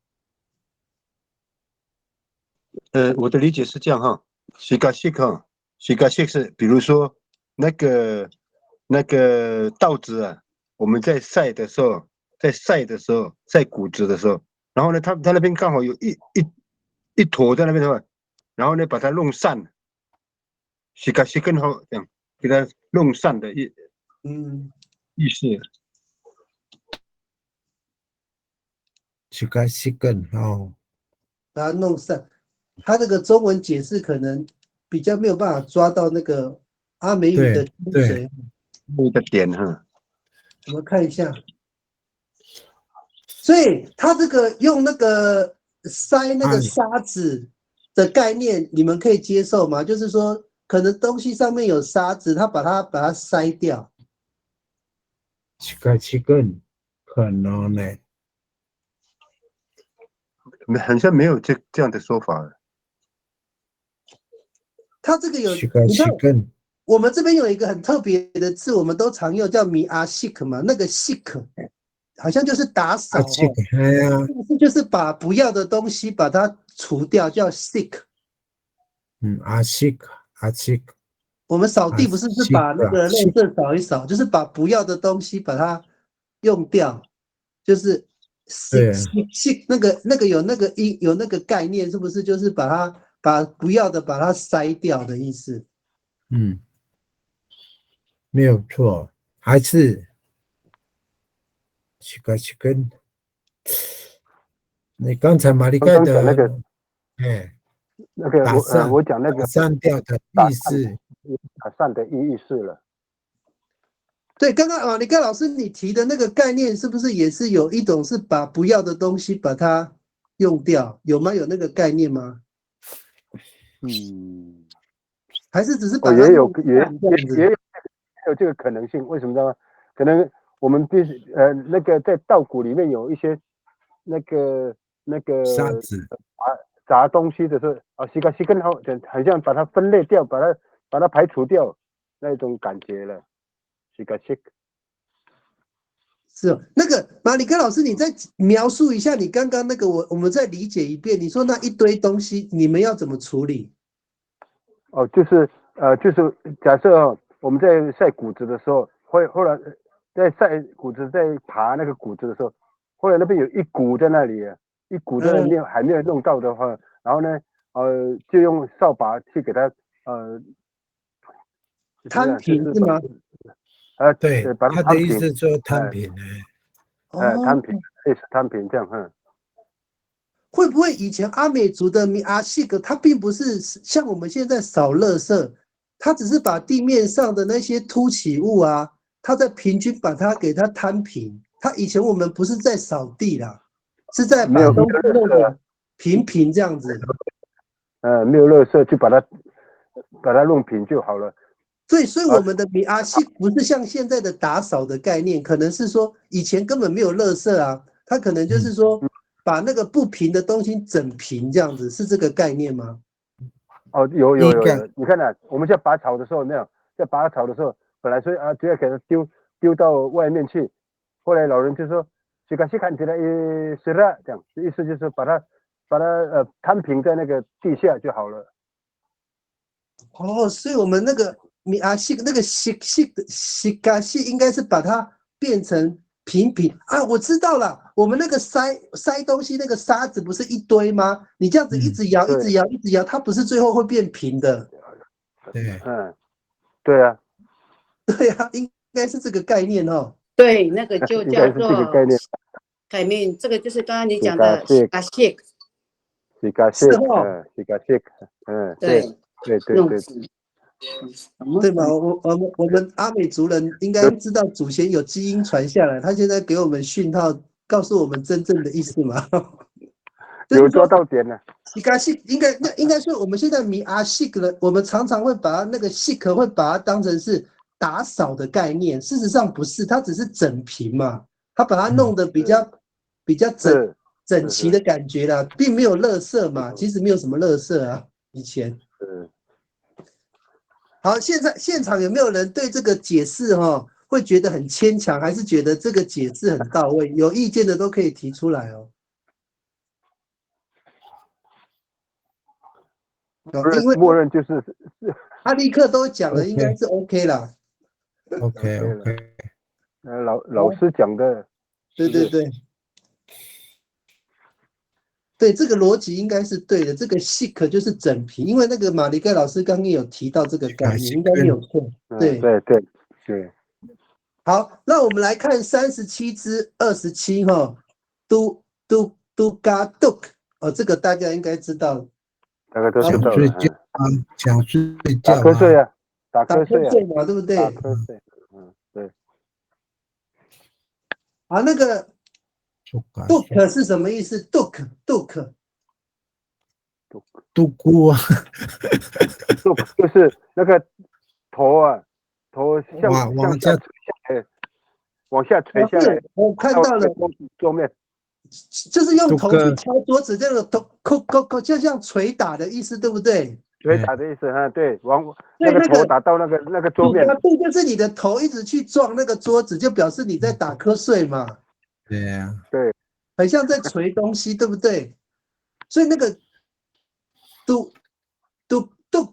我的理解是这样哈，siga sick 是比如说那个稻子啊，我们在晒的时候，晒谷子的时候，然后呢，他那边刚好有一坨在那边的话，然后呢把它弄散，siga sick 好这样给它弄散的意思。siga sick 哦，把它弄散。他这个中文解释可能比较没有办法抓到那个阿美语的精髓。那个点哈，我们看一下，所以他这个用那个塞那个沙子的概念，你们可以接受吗？就是说，可能东西上面有沙子，他把它筛掉。可能呢，好像没有这样的说法。他这个有，你看，我们这边有一个很特别的字，我们都常用，叫米阿西克嘛，那个西克好像就是打扫就是把不要的东西把它除掉，叫 sick。阿西克。我们扫地不是把那个垃圾扫一扫，就是把不要的东西把它用掉，就是 sick 那个有那个有那个概念，是不是？就是把不要的把它筛掉的意思。没有错，还是你刚才马里盖的那个，我讲那个散掉的意思，打散的意思了。对，刚刚你看老师你提的那个概念，是不是也是有一种是把不要的东西把它用掉？有吗？有那个概念吗？还是只是把它也有这个可能性。为什么呢？可能我们那个在稻谷里面有一些那个沙子杂东西的时候西根好，很像把它分类掉，把它排除掉那种感觉了。是哦，那个马里克老师，你再描述一下你刚刚那个我们再理解一遍。你说那一堆东西，你们要怎么处理？哦，就是假设我们在晒谷子的时候，后来在晒谷子在爬那个谷子的时候，后来那边有一股在那里，一股在那里还没有弄到的话，然后呢就用扫把去给它摊平是吗？对，把它他的意思说摊平摊平，类似摊平这样，会不会以前阿美族的米阿西格，它并不是像我们现在扫垃圾，它只是把地面上的那些凸起物啊，它在平均把它给它摊平。它以前我们不是在扫地啦，是在把东西弄得平这样子。没有垃圾就把它弄平就好了。对，所以我们的米阿西不是像现在的打扫的概念，可能是说以前根本没有垃圾啊，它可能就是说把那个不平的东西整平这样子，是这个概念吗？哦，有，你看啊，我们在拔草的时候没有，在拔草的时候，本来说直接给它丢到外面去，后来老人就说这个看起来是了，这样意思就是把它摊平在那个地下就好了。哦，所以我们那个米阿西那个西嘎西应该是把它变成平啊！我知道了，我们那个塞东西那个沙子不是一堆吗？你这样子一直摇，它不是最后会变平的？对，对啊，对啊，应该是这个概念哦。对，那个就叫做这个概念。海面，这个就是刚刚你讲的西嘎西，对。对嘛？我们阿美族人应该知道祖先有基因传下来，他现在给我们讯号，告诉我们真正的意思嘛。有抓到点了。西嘎西应该说我们现在米阿西格，我们常常会把它那个西克会把它当成是打扫的概念，事实上不是，它只是整平嘛，它把它弄得比较整齐的感觉啦，并没有垃圾嘛，其实没有什么垃圾啊，以前。好，现场有没有人对这个解释会觉得很牵强，还是觉得这个解释很到位？有意见的都可以提出来哦。因为默认就是他立刻都讲了，应该是 OK 啦。OK。老师讲的，对，这个逻辑应该是对的。这个 sick 就是整平，因为那个马里盖老师刚刚有提到这个概念，应该没有错。对。好，那我们来看37-27哈，都嘎 duk 这个大家应该知道。大家都知道了。想睡觉。打瞌睡啊，打瞌睡嘛，对不对？打瞌睡，对。啊，那个 duk 是什么意思 ？duk 独孤啊，duk 就是那个头向往下垂下来。我看到了，桌面就是用头去敲桌子，这个头就像捶打的意思，对不对？捶打的意思对，往那个头打到那个桌面。对，就是你的头一直去撞那个桌子，就表示你在打瞌睡嘛。对呀，对，很像在捶东西，对不对？所以那个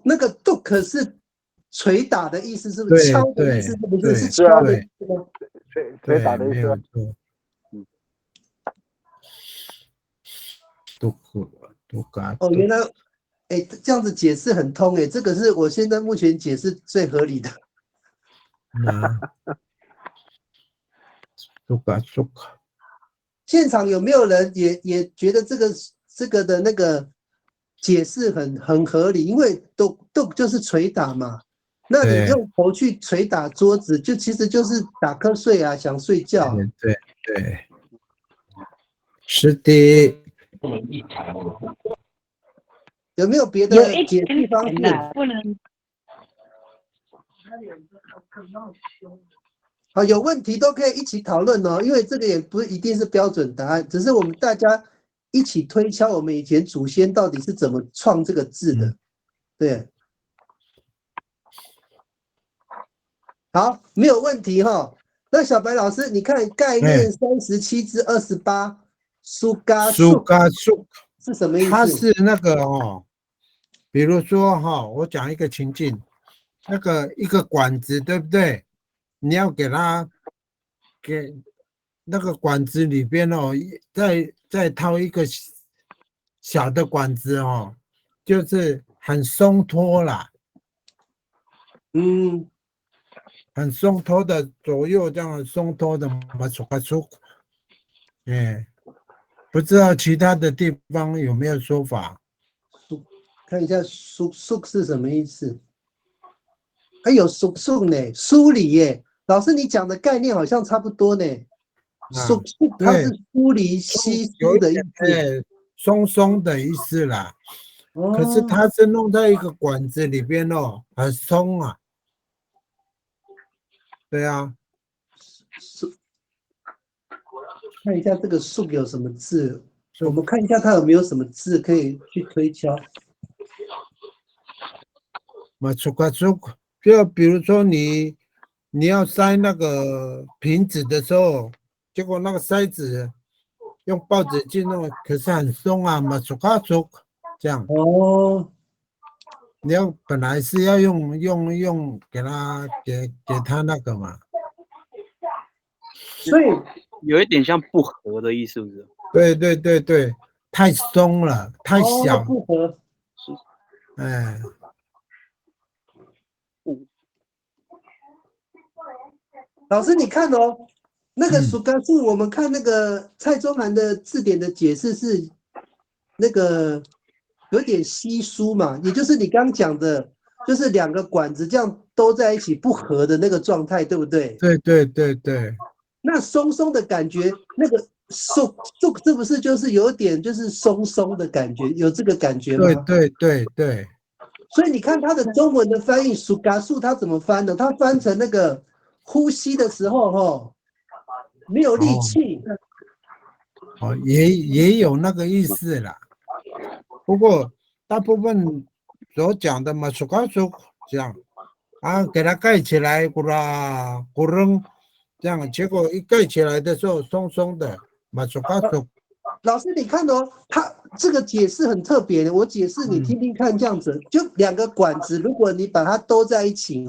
那个可是捶打的意思，是不是？敲的意思是不是？是敲的意思吗？捶打的意思。原来，这样子解释很通，这个是我现在目前解释最合理的。现场有没有人也觉得这个的那个解释很合理？因为都就是捶打嘛，那你用头去捶打桌子，其实就是打瞌睡啊，想睡觉。对，是的。有没有别的解释方式？不能。好，有问题都可以一起讨论哦，因为这个也不一定是标准答案，只是我们大家一起推敲我们以前祖先到底是怎么创这个字的。对，好，没有问题哈。那小白老师，你看概念37至28，苏嘎苏嘎苏是什么意它思？是那个哦，比如说哈，我讲一个情境，那个一个管子，对不对？你要给那个管子里边哦，再套一个小的管子哦，就是很松脱啦，很松脱的左右这样松脱的嘛，不知道其他的地方有没有说法？看一下苏是什么意思？还有苏呢，梳理耶。老师，你讲的概念好像差不多呢。苏它是疏离稀疏的意思，松松的意思啦。可是它是弄在一个管子里边哦，很松啊。对啊。看一下这个树有什么字，我们看一下它有没有什么字可以去推敲。就比如说你要塞那个瓶子的时候，结果那个塞子用报纸巾弄，可是很松啊，这样。你要本来是要用给他那个嘛。所以有一点像不合的意思，是不是？对，太松了，太小。不合。老师，你看哦，那个苏嘎树，我们看那个蔡中涵的字典的解释是那个有点稀疏嘛，也就是你刚讲的，就是两个管子这样都在一起不合的那个状态，对不对？对。那松松的感觉，那个松是不是就是有点就是松松的感觉？有这个感觉吗？对。所以你看它的中文的翻译，苏嘎树它怎么翻的？它翻成那个呼吸的时候，没有力气。也有那个意思啦。不过大部分所讲的嘛，苏嘎苏这样啊，给它盖起来，咕扔。这样，结果一盖起来的时候，松松的，嘛，苏嘎苏。老师，你看哦，他这个解释很特别的，我解释你听听看，这样子，就两个管子，如果你把它兜在一起，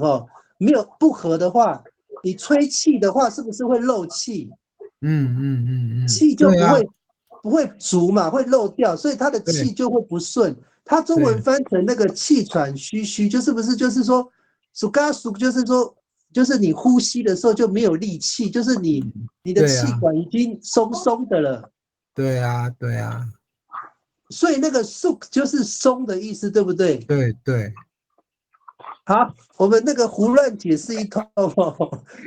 没有不合的话，你吹气的话，是不是会漏气？气就不会足嘛，会漏掉，所以它的气就会不顺。它中文翻成那个气喘吁吁，就是不是就是说，苏嘎苏就是说。就是你呼吸的时候就没有力气，就是你的气管已经松松的了。对啊。所以那个松就是松的意思，对不对？对。好，我们那个胡乱解释一通，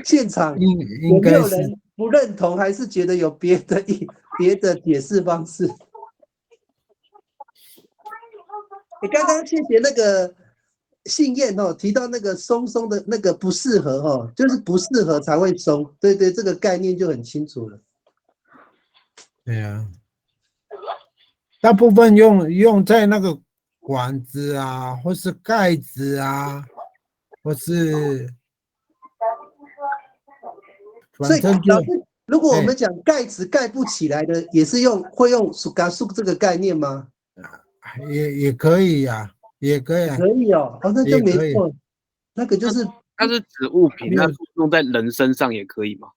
现场有没有人不认同，还是觉得有别的解释方式？你刚刚谢谢那个。信燕提到那个松松的那个不适合就是不适合才会松，对，这个概念就很清楚了。对啊，大部分用在那个管子啊，或是盖子啊，或是，所以老师，如果我们讲盖子盖不起来的，也是会用苏嘎苏这个概念吗？也可以呀。也可以，可以哦，那就没错。那个就是它是指物品，那用在人身上也可以吗？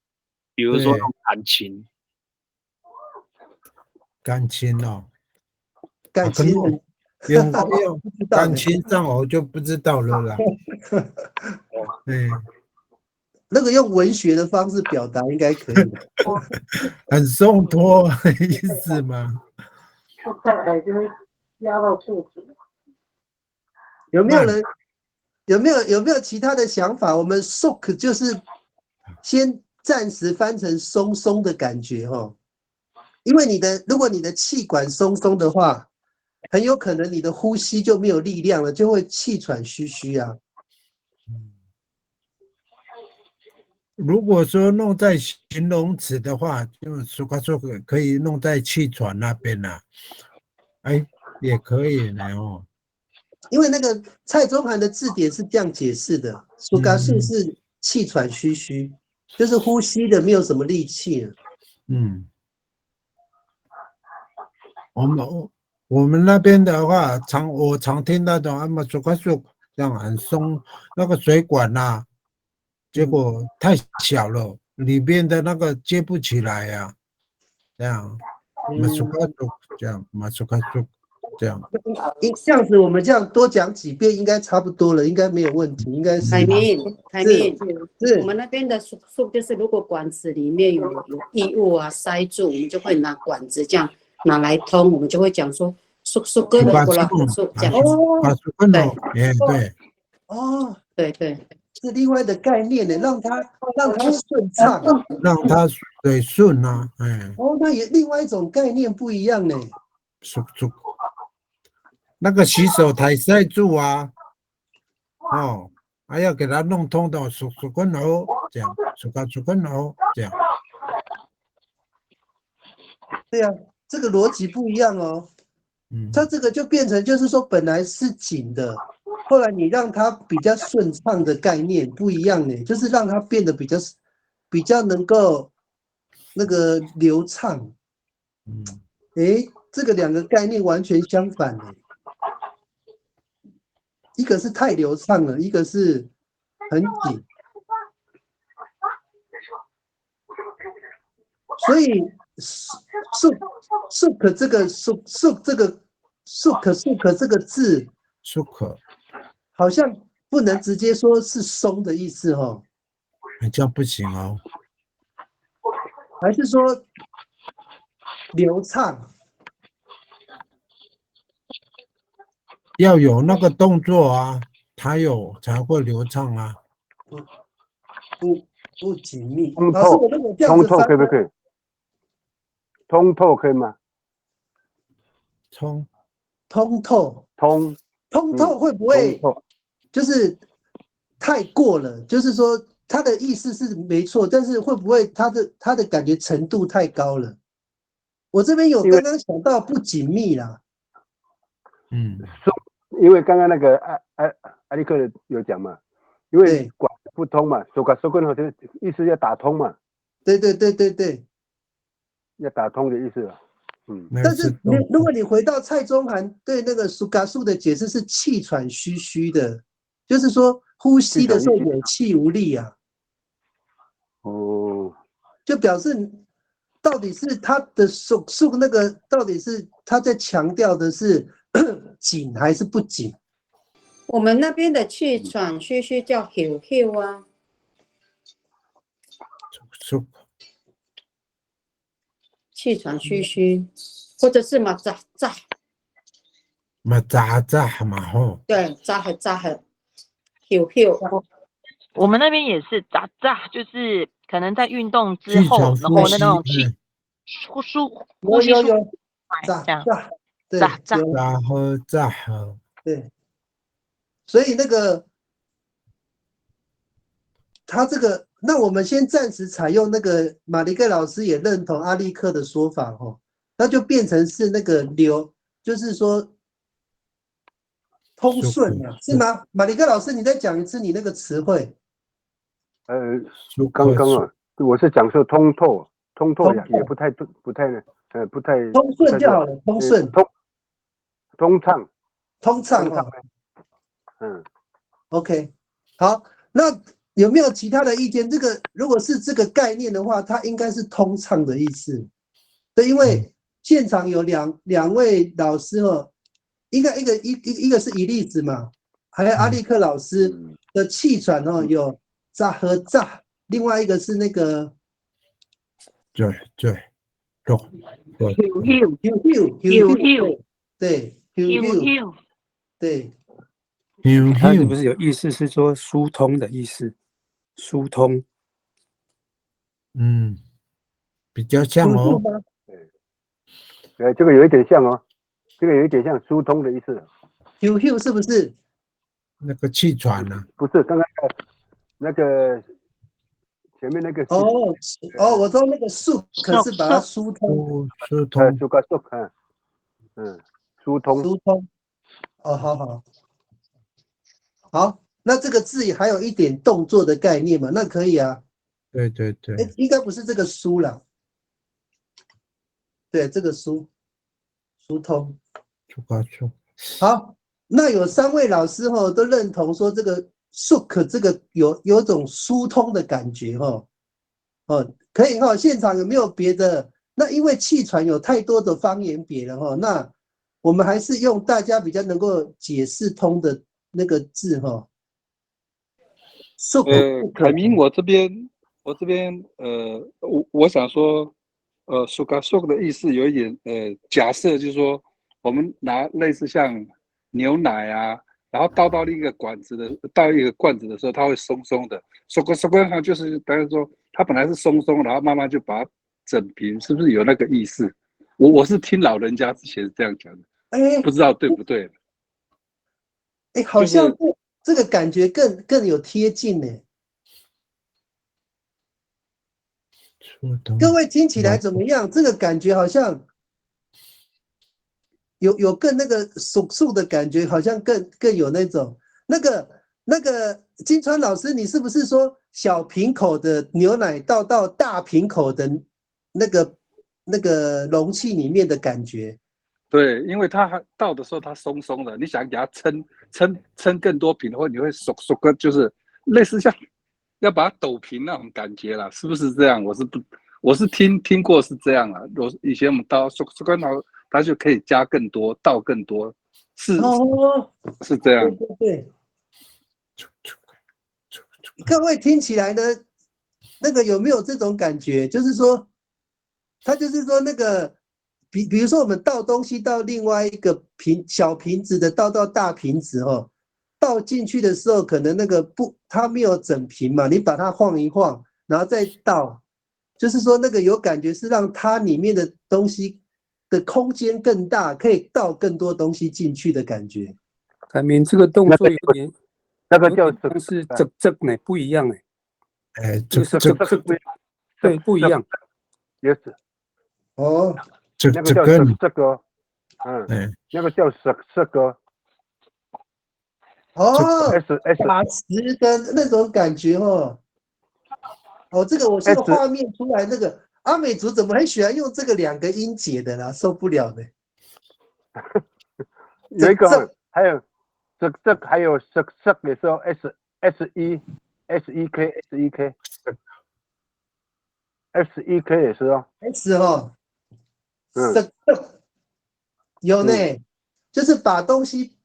比如说用感情。感情哦，感情用感情上我就不知道了啦。那个用文学的方式表达应该可以。很松脱的意思吗？再来就会压到肚子。有没有人有没有其他的想法？我们 soak 就是先暂时翻成松松的感觉因为如果你的气管松松的话，很有可能你的呼吸就没有力量了，就会气喘吁吁啊。如果说弄在形容词的话，就说可以弄在气喘那边啦。也可以呢因为那个蔡中涵的字典是这样解释的，苏嘎树是气喘吁吁。就是呼吸的没有什么力气了。嗯，我们那边的话，我常听那种啊嘛手快速这样很松，那个水管呐、结果太小了，里面的那个接不起来呀、这样嘛手快速这样嘛手快速这样。这样子我们这样多讲几遍应该差不多了，应该没有问题，应该是海明，是我们那边的速就是如果管子里面有异物啊塞住，我们就会拿管子这样拿来通，我们就会讲说速哥的过来速这样子。把水分哦，对，哦，对，是另外的概念呢，让它顺畅。让它水顺啊，哦，那也另外一种概念不一样呢。速，那个洗手台塞住啊，哦，还要给它弄通的，速滚头这样，速滚头这样。对啊，这个逻辑不一样哦。它这个就变成就是说本来是紧的，后来你让它比较顺畅的概念不一样呢，就是让它变得比较能够那个流畅。这个两个概念完全相反呢，一个是太流畅了，一个是很紧。所以“suk” 这个 “suk” 这个 “suk” 这个字，好像不能直接说是松的意思哦。这样不行哦。还是说流畅？要有那个动作啊，它有才会流畅啊。不紧密。通老师，我如果这样子翻，透可不可以？通透可以吗？通透会不会就是太过了？就是说他的意思是没错，但是会不会他的感觉程度太高了？我这边有刚刚想到不紧密啦。因为刚刚那个艾利克有讲嘛，因为管不通嘛，手跟头的意思要打通嘛。对，要打通的意思。但是如果你回到蔡宗涵对那个苏嘎苏的解释是气喘吁吁的，就是说呼吸的时候有气无力啊。哦，就表示到底是他的苏那个到底是他在强调的是紧还是不紧？我们那边的气喘吁吁叫 hiu 啊。气喘吁吁，或者是嘛扎，嘛吼。对，扎很我们那边也是扎，就是可能在运动之后，然后那种气呼吸有扎，对，所以那个他这个，那我们先暂时采用那个马里盖老师也认同阿利克的说法哦，那就变成是那个就是说通顺了，是吗？马里盖老师，你再讲一次你那个词汇。刚刚啊，我是讲说通透也不太通顺就好了，通顺，通畅。OK， 好，那有没有其他的意见？这个如果是这个概念的话，它应该是通畅的意思。对，因为现场有两位老师哦，一个是一粒子嘛，还有阿利克老师的气喘哦，有扎和扎，另外一个是那个对，对，它是不是有意思是说疏通的意思？疏通，比较像哦。这个有一点像哦，这个有一点像疏通的意思。是不是？那个气喘呢？不是，刚刚那个前面那个我知道那个疏可是把它疏通，疏通。好，那这个字还有一点动作的概念嘛？那可以啊。对对对，应该不是这个疏啦，对，这个疏通。好，那有3位老师都认同说这个 suk 这个有种疏通的感觉可以现场有没有别的？那因为气喘有太多的方言别了那我们还是用大家比较能够解释通的那个字凯明，我这边我想说，suk 的意思有一点假设就是说，我们拿类似像牛奶啊，然后倒到一个罐子的时候，它会松松的，suk 它就是等于说它本来是松松，然后慢慢就把它整平，是不是有那个意思？我是听老人家之前是这样讲的，不知道对不对？好像这个感觉更有贴近呢。各位听起来怎么样？这个感觉好像有更那个速的感觉，好像更有那种那个金川老师，你是不是说小瓶口的牛奶倒到大瓶口的那个容器里面的感觉？对，因为它倒的时候它松松的，你想给它撑更多瓶的话，你会缩个，就是类似像要把它抖平那种感觉啦，是不是这样？我是听过是这样啊。以前我们倒缩它就可以加更多，倒更多，是这样。对。各位听起来呢，那个有没有这种感觉？就是说，它就是说那个。比如说，我们倒东西到另外一个小瓶子的，倒到大瓶子倒进去的时候，可能那个它没有整瓶嘛，你把它晃一晃，然后再倒，就是说那个有感觉是让它里面的东西的空间更大，可以倒更多东西进去的感觉。凯明这个动作有点，那个叫是这呢不一样这对不一样。Yes。那个叫这个，那个叫这个。打词的那种感觉这个我现在画面出来，那个阿美族怎么很喜欢用这个2个音节的啦，受不了的。有一个还有还有这也是SEK 也是有呢，就是把东西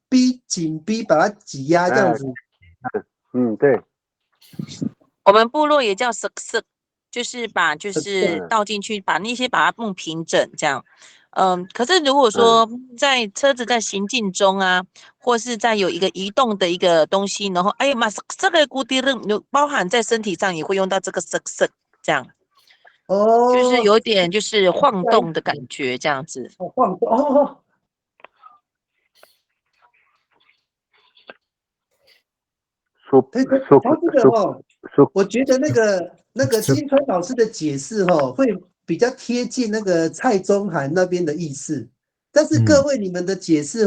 紧逼，把它挤压这样子。对。我们部落也叫色，就是倒进去，把它弄平整这样。可是如果说在车子在行进中啊，或是在有一个移动的一个东西，然后这个固定包含在身体上也会用到这个色这样。就是有点就是晃动的感觉这样子。晃动他这个我觉得那个金川老师的解释会比较贴近那个蔡宗涵那边的意思，但是各位你们的解释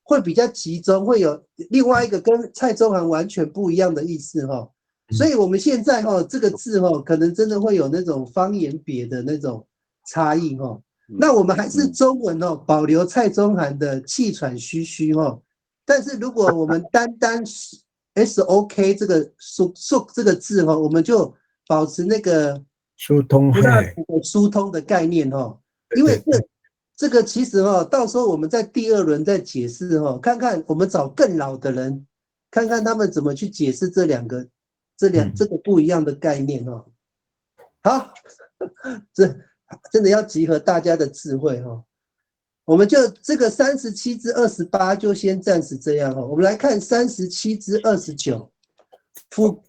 会比较集中，会有另外一个跟蔡宗涵完全不一样的意思所以我们现在这个字可能真的会有那种方言别的那种差异那我们还是中文保留蔡宗涵的气喘吁吁但是如果我们单 SOK 这个疏这个字我们就保持那个疏通疏通的概念因为这个其实到时候我们在第2轮再解释看看我们找更老的人，看看他们怎么去解释这个不一样的概念好，这真的要集合大家的智慧我们就这个37至28就先暂时这样我们来看37至29，福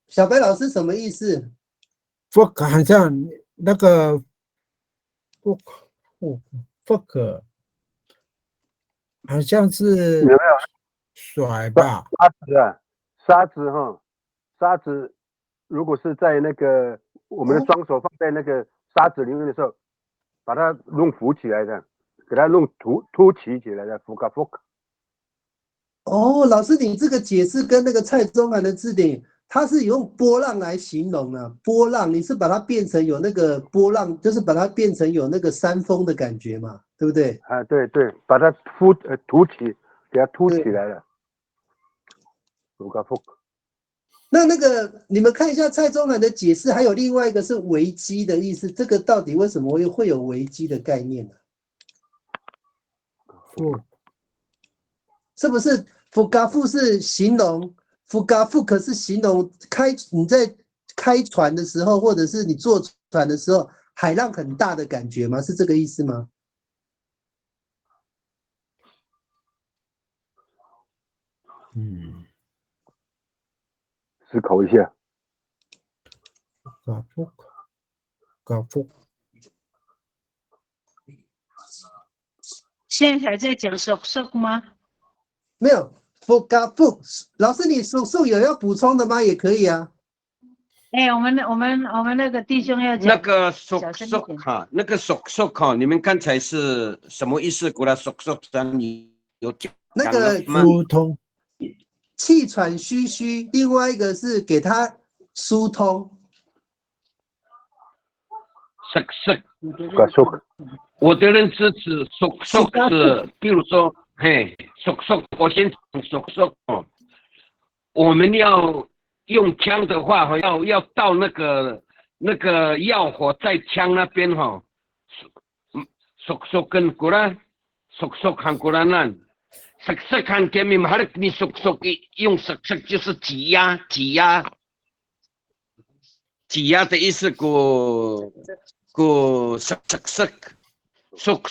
小白老师什么意思？好像那个好像是有没有甩吧？沙子，如果是在那个我们的双手放在那个沙子里面的时候，把它弄浮起来的，给它弄凸起起来的，福卡。哦，老师，你这个解释跟那个蔡宗涵的字典，它是用波浪来形容啊。波浪，你是把它变成有那个波浪，就是把它变成有那个山峰的感觉嘛，对不对？啊，对对，把它给它凸起来了。那个，你们看一下蔡宗涵的解释，还有另外一个是危机的意思，这个到底为什么会有危机的概念呢？是不是福嘎富是形容福嘎富，可是形容你在开船的时候，或者是你坐船的时候，海浪很大的感觉吗？是这个意思吗？思考一下。嘎富。现在还在讲手吗？没有，福嘎富。老师，你手有要补充的吗？也可以啊。哎，我们那个弟兄要讲那个手哈，那个手哈，你们刚才是什么意思？过来手上你有讲那个疏通，气喘吁吁，另外一个是给它疏通。我的认知是手是，比如说，手，我先讲手哦，我们要用枪的话，要到那个药火在枪那边哈，手跟过来，手看过来那，手看前面还是你手用手就是挤压的意思手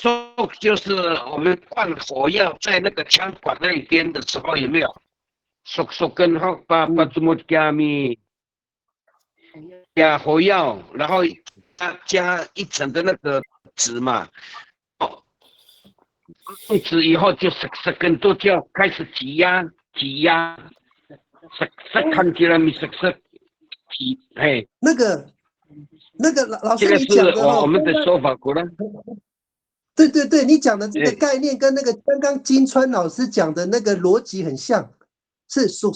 就是我们灌火药在那个枪管那边的时候有没有？手跟后把怎么加火药，然后加一层的那个纸嘛，用纸以后就手跟都就要开始挤压，手看起来没手挤，那个老师这个是你讲的我们的说法，果然。对，你讲的这个概念跟那个刚刚金川老师讲的那个逻辑很像，是手。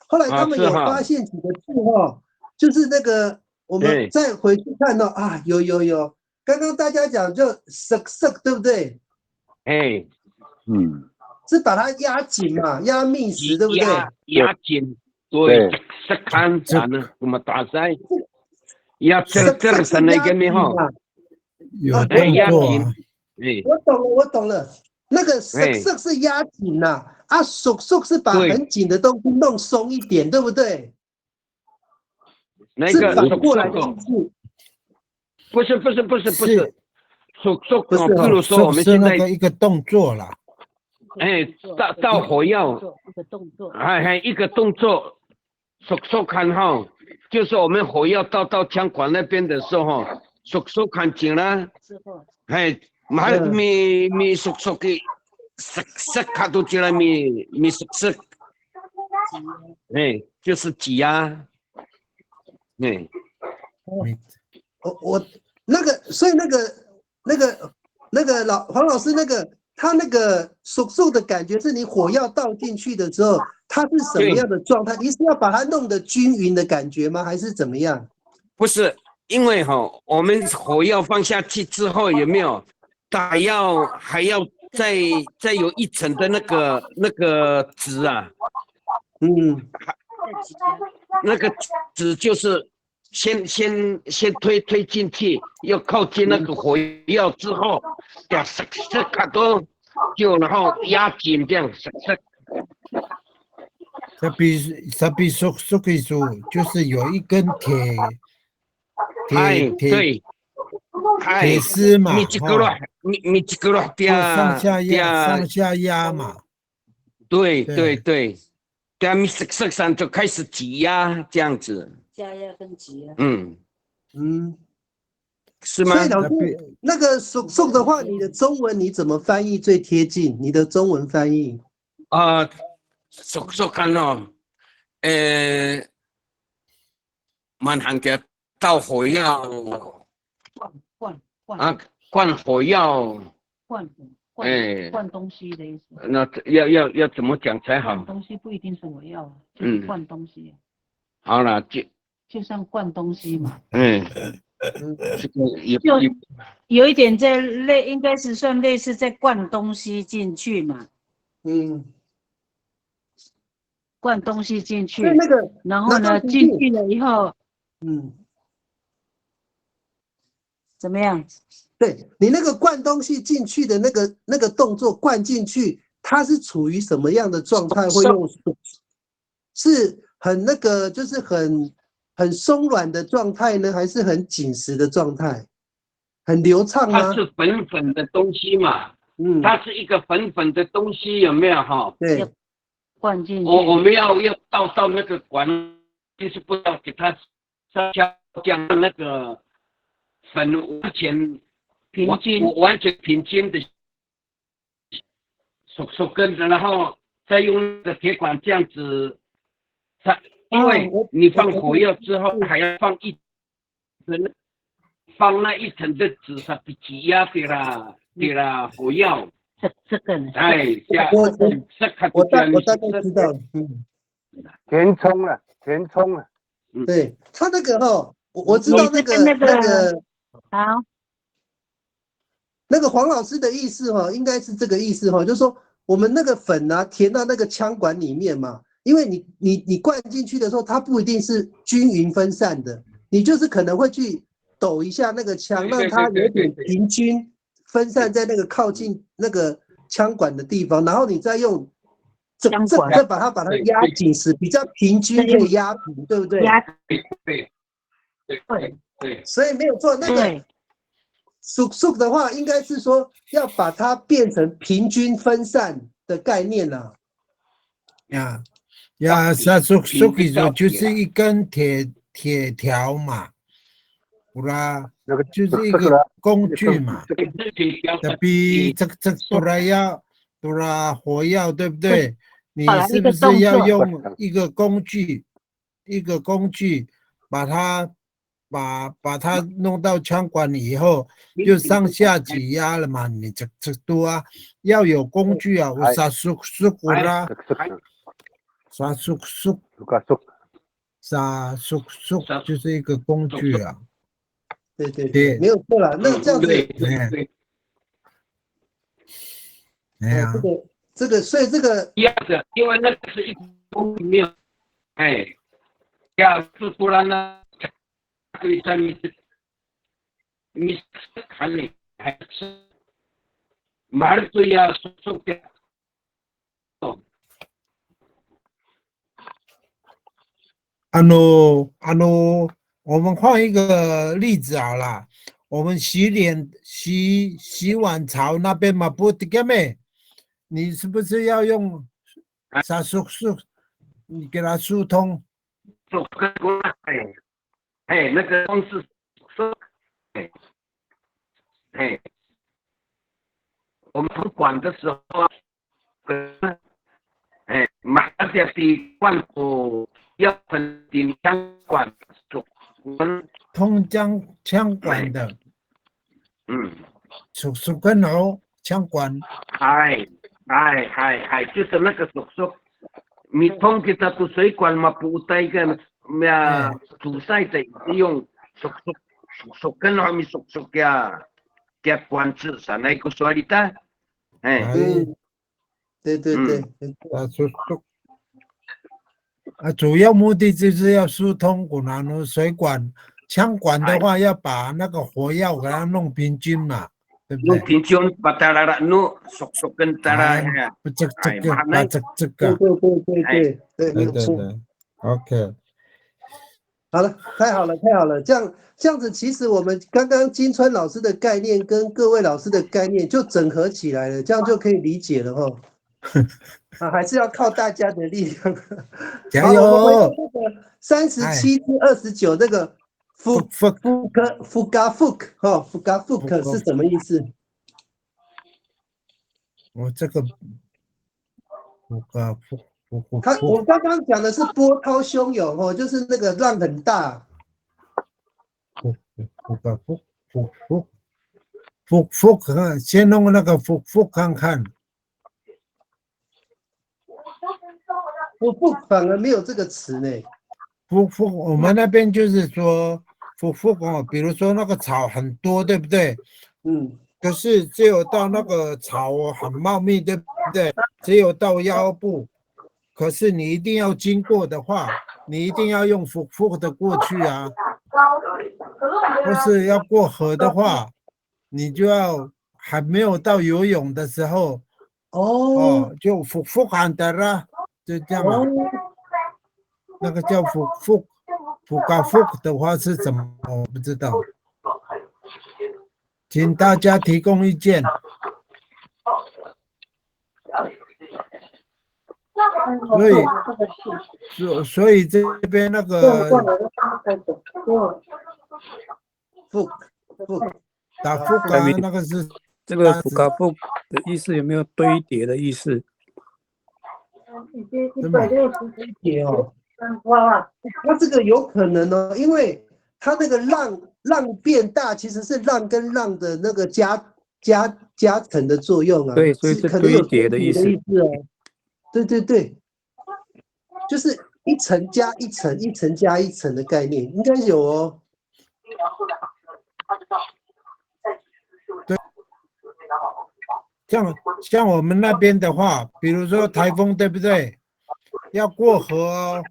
后来他们有发现几个字哈，就是那个我们再回去看到啊，有，刚刚大家讲就色，对不对？是把它压紧嘛，压密实，对不对？压紧，对，色看啥呢？怎么打塞？压这是那个没哈？有动作啊。我懂了，那个色是压紧呐，手是把很紧的东西弄松一点，对不对？那个反过来的意思。不是，手比如说我们是现在那个一个动作啦。倒火药，一个动作，一个动作，手看哈，就是我们火药到枪管那边的时候，手看紧了，买咪手给色卡都进来咪手，就是挤压，我那个，所以那个黄老师他那个手的感觉是你火药倒进去的时候，它是什么样的状态？你是要把它弄得均匀的感觉吗？还是怎么样？不是，因为我们火药放下去之后有没有？还要再有一层的那个纸啊，那个纸就是先推进去，要靠近那个火药之后，卡多就然后压紧这样，它比手就是有一根铁丝嘛，你这个了，上下压嘛，对，在米色上就开始挤压这样子，加压跟挤压，是吗？所以老师，那个手的话，你的中文你怎么翻译最贴近？你的中文翻译手看哦，满行嘅倒火药。灌火药，灌东西的意思。那要怎么讲才好？灌东西不一定是我要，就是灌东西。好了，就像灌东西嘛。这个也有一点在应该是算类似在灌东西进去嘛。灌东西进去，然后呢进去了以后，怎么样？对你那个灌东西进去的那个动作灌进去，它是处于什么样的状态？会用是很那个，就是很松软的状态呢，还是很紧实的状态？很流畅吗？它是粉粉的东西嘛，它是一个粉粉的东西，有没有哈？对，灌进去。我们要倒那个管，就是不要给它将那个粉完全平均的手跟着，然后再用那个铁管这样子，因为你放火药之后还要放那一层的纸，它比挤压给了火药。这个呢？我大概知道，填充了。对他那个我知道好。那个黄老师的意思应该是这个意思就是说我们那个粉啊填到那个枪管里面嘛，因为你灌进去的时候，它不一定是均匀分散的，你就是可能会去抖一下那个枪，让它有点平均分散在那个靠近那个枪管的地方，然后你再用再把它压紧实，比较平均可以压平，对不对？对，所以没有错，那个速的话，应该是说要把它变成平均分散的概念啦。速就是一根铁条嘛，不啦，就是一个工具嘛，比这都啦火药，对不对？你是不是要用一个工具，把它弄到枪管里以后，就上下挤压了嘛？你这多啊，要有工具啊，我杀速啦，杀速就是一个工具啊。对，没有错啦。那这样子，这个，所以这个一样的，因为那个是一公里面，要是不然呢，对上面你看你还是马上就要送掉。我们换一个例子好了，我们洗碗槽那边嘛，不对没？你是不是要用啥疏？你给它疏通。那个方式我们管的时候，马上就比灌火要分顶枪管通枪管的，属跟枪管，就是那个属，你通给它的水管嘛，不带个主塞的用属跟kami属给管制上那个所以的，对，主要目的就是要疏通水管，枪管的话要把那个火药给它弄平均嘛，对不对？弄平均，把它弄熟跟它这个，对 ，OK。好了，太好了，这样子，其实我们刚刚金川老师的概念跟各位老师的概念就整合起来了，这样就可以理解了哈。还是要靠大家的力量。加油！我们这个37至29这个福嘎是什么意思？我这个我刚刚讲的是波涛汹涌就是那个浪很大。复看，先弄那个复看看。复反而没有这个词呢。我们那边就是说复哦，比如说那个草很多，对不对？嗯。可是只有到那个草很茂密，对不对？只有到腰部。可是你一定要经过的话，你一定要用复的过去啊。或是要过河的话，你就要还没有到游泳的时候，就复喊的啦，就这样啊。那个叫复的话是怎么？我不知道，请大家提供意见。所以这边那个打复啊，那个是这个复嘎复的意思有没有堆叠的意思？堆叠哦，那这个有可能哦，因为它那个浪变大，其实是浪跟浪的那个加成的作用啊。对，所以是堆叠的意思哦。对对对，就是一层加一层，一层加一层的概念，应该有哦。对，像我们那边的话，比如说台风，对不对？要过河哦，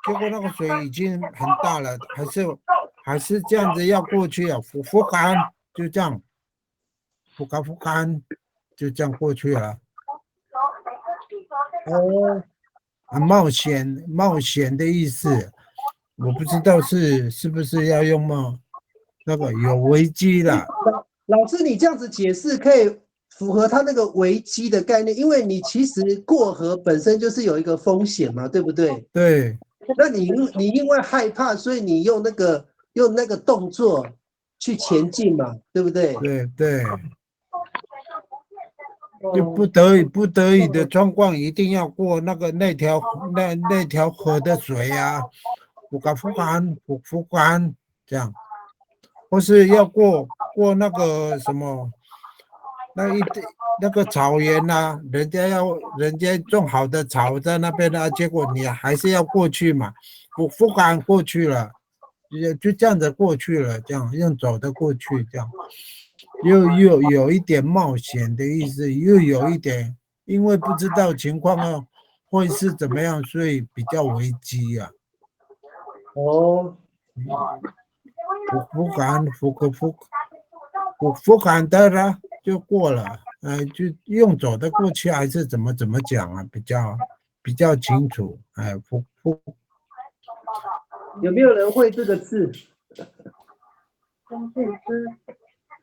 结果那个水已经很大了，还是这样子要过去啊，复干就这样，复干就这样过去了。冒险的意思，我不知道是不是要用那个有危机的。老师，你这样子解释可以符合他那个危机的概念，因为你其实过河本身就是有一个风险嘛，对不对？对。那你因为害怕，所以你用那个动作去前进嘛，对不对？对对。就不得已的状况，一定要过那条河的水啊，复干这样，或是要过那个什么那个草原啊，人家种好的草在那边啊，结果你还是要过去嘛，复干过去了，就这样子过去了，这样用走的过去这样。又有一点冒险的意思，又有一点，因为不知道情况会是怎么样，所以比较危机啊。复干的啦，就过了，就用走的过去还是怎么讲啊？比较清楚，有没有人会这个字？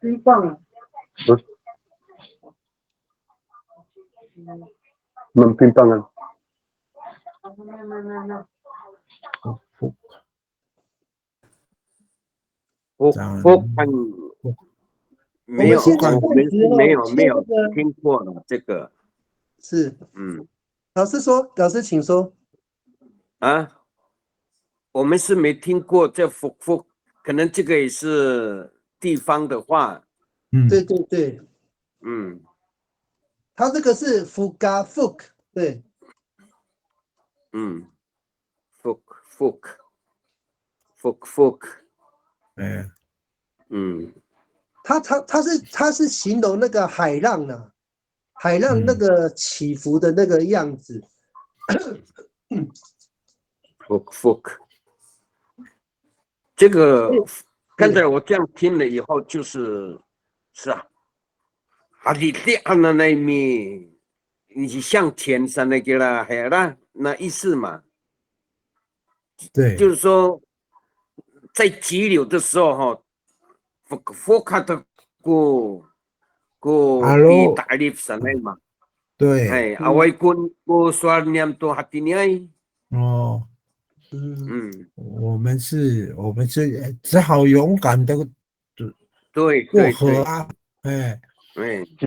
冰棒啊，冰棒啊，复看没有，我们是没有听过的这个。是，老师请说。啊，我们是没听过这复，可能这个也是地方的话。对对对。他这个是复，对。复。他是形容那个海浪呢，海浪那个起伏的那个样子。复，这个刚才我这样听了以后，是啊，哈里亮的那一面，你向前上那个啦，海浪那意思嘛。对，就是说，在急流的时候哈，复看的过比大力上来嘛。对。我过说念多哈蒂尼。我们是只好勇敢的对过河啊，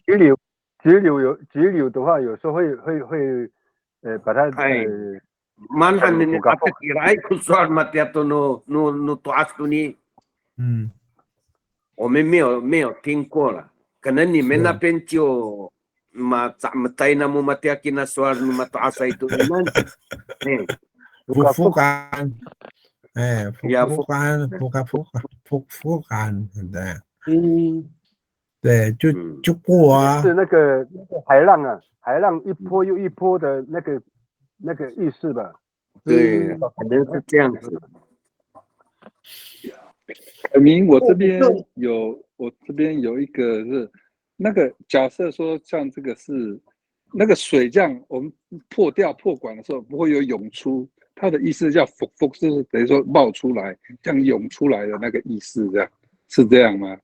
急流的话，有时候会把它我们没有听过了。可能你们是那边就咱们在那么mati akin suar matu asa itu iman. 福感，哎，呀福感，福感，对，嗯，对，就过啊，是那个海浪啊，海浪一波又一波的那个意思吧？对，可能是这样子。明，我这边有一个是那个假设说像这个是那个水这样，我们破管的时候不会有涌出，它的意思叫复，是等于说冒出来，像涌出来的那个意思，这样是这样吗？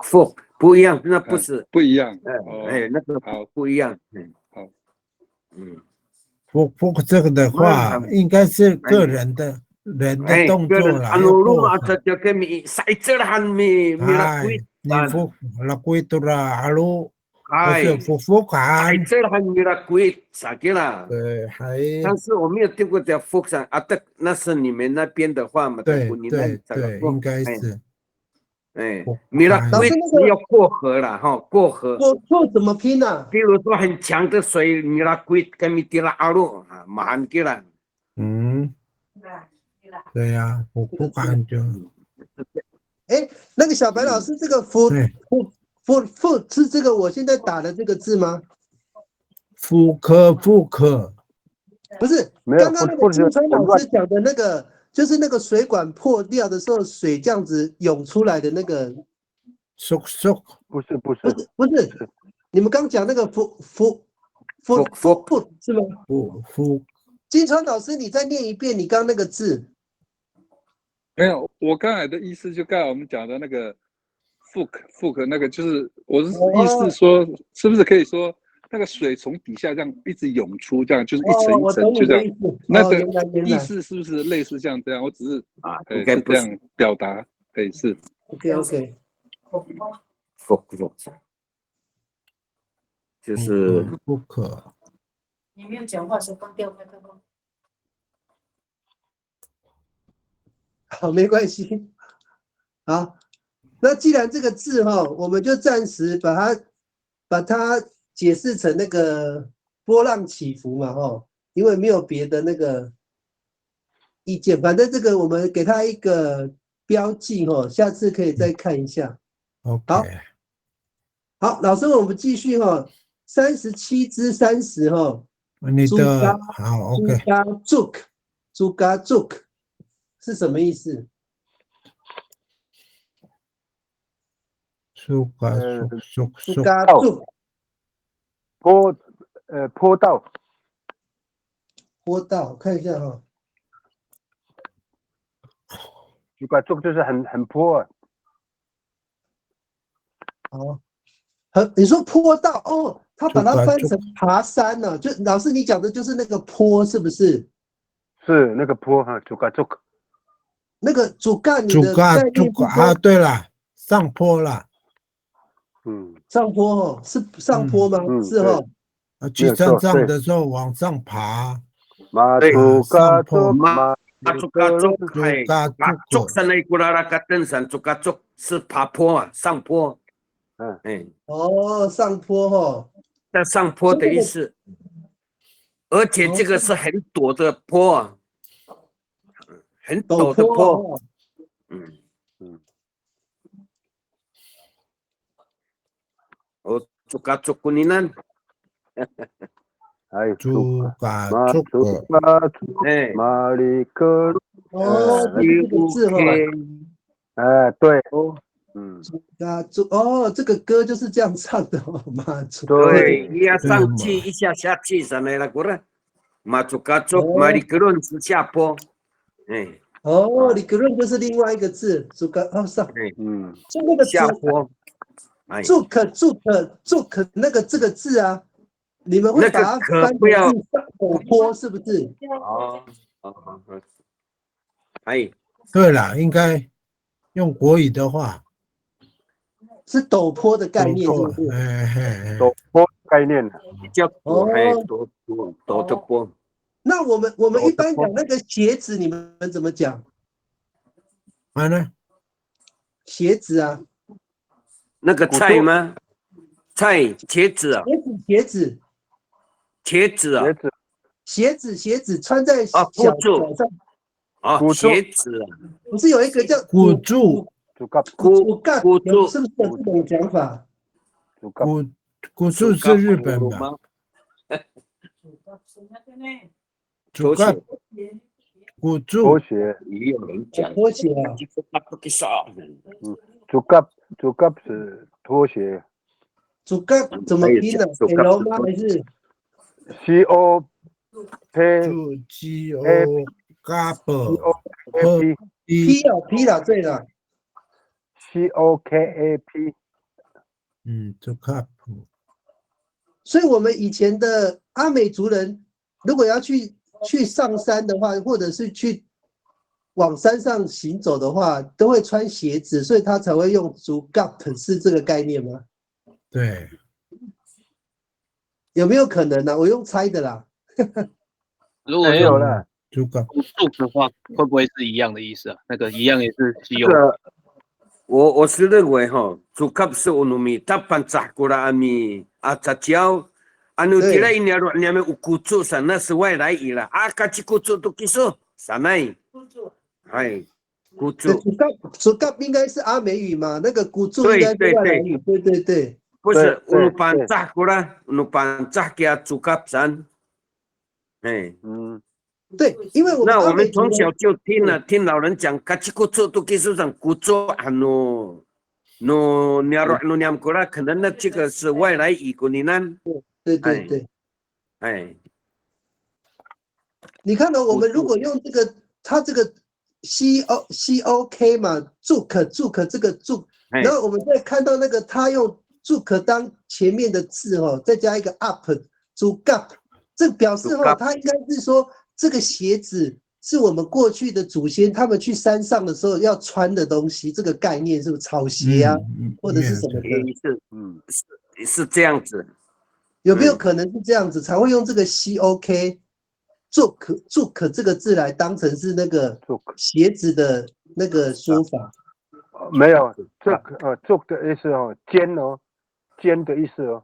复不一样，那不是不一样。那个不一样。好，复这个的话，应该是个人的动作啦。你复lakuin tu lah, lalu 就是复感。对，还。但是我没有听过叫复感啊，那是你们那边的话嘛？对，应该是。米拉圭是要过河了哈，过河。过怎么拼呢？比如说很强的水，米拉圭跟米迪拉阿路啊，马汉给了。对呀，复感就。哎，那个小白老师，这个复是这个我现在打的这个字吗？复刻。不是，刚刚那个金川老师讲的那个。就是那个水管破掉的时候，水这样子涌出来的那个，不是，你们刚讲那个复是吗？金川老师，你再念一遍你刚那个字。没有，我刚才的意思就刚才我们讲的那个复那个，就是我是意思说，是不是可以说？那个水从底下这样一直涌出，这样就是一层一层，就这样。那个意思是不是类似像这样？我只是应该这样表达，是。OK， 就是不可。你没有讲话，说关掉麦克风。好，没关系。好，那既然这个字哈，我们就暂时把它。解释成那个波浪起伏嘛，因为没有别的那个意见，反正这个我们给他一个标记下次可以再看一下。好，老师，我们继续37之30你的好 ，OK。朱嘎 juk 是什么意思？朱嘎 juk。坡道，看一下就是很坡啊。你说坡道他把它翻成爬山呢？就老师你讲的就是那个坡是不是？是那个坡哈，那个主干对了，上坡了。上坡是上坡吗？是去山上的时候往上爬。上坡是爬坡啊，上坡。上坡在上坡的意思。而且这个是很陡的坡啊，很陡的坡。Suka kuninan. Suka mari ke 这个字对这个歌就是这样唱的对，一下上去一下下去上来了，过来。Suka mari kerun 是下坡。里格润就是另外一个字，Suka 上。就那个下坡。juk 那个这个字啊，你们会把它翻成陡坡是不是？对了，应该用国语的话是陡坡的概念，是不是？陡坡概念叫陡的坡。那我们一般讲那个鞋子，你们怎么讲？呢？鞋子啊。那个菜吗？菜茄子啊，鞋子茄子啊，鞋子穿在啊，脚骨上。啊，茄子啊，不是有一个叫骨柱，骨干，骨柱是不是有这种讲法？骨柱是日本吧？主干骨柱拖鞋，也有人讲拖鞋啊，主干是拖鞋主干怎么拼呢？L 吗？还是？CO P 柱 G O G A P P 啊 P 啦，对了， C O K A P。主干。所以我们以前的阿美族人，如果要去上山的话，或者是去往山上行走的话，都会穿鞋子，所以他才会用足 gap 是这个概念吗？对，有没有可能呢？我用猜的啦。如果没有了，主干住的话，会不会是一样的意思啊？那个一样也是稀有。我是认为哈，主cấp是我们米，他办扎过来米啊，杂交，anu kira ini aru nyame ukucu sana是外来语了啊，卡起kucu tu kisu sana，哎，kucu，主干应该是阿美语嘛，那个古柱应该是外来语，对。不是，我们办扎过来，我们办扎给主cấp san，哎，对，因为那我们从小就听老人讲，卡起kucu tu kisu san kucu anu。no nyam kura 可能那这个是外来语过你呢？对。哎，你看到我们如果用这个，它这个 COK 嘛 ，zook 这个 zook，然后我们再看到那个他用 zook 当前面的字哦，再加一个 up，zook， 这表示哦，他应该是说这个鞋子。是我们过去的祖先他们去山上的时候要穿的东西，这个概念是不是草鞋啊，或者是什么的？是这样子。有没有可能是这样子才会用这个 COK zook 这个字来当成是那个鞋子的那个说法？没有，zook 的意思哦，尖的意思哦。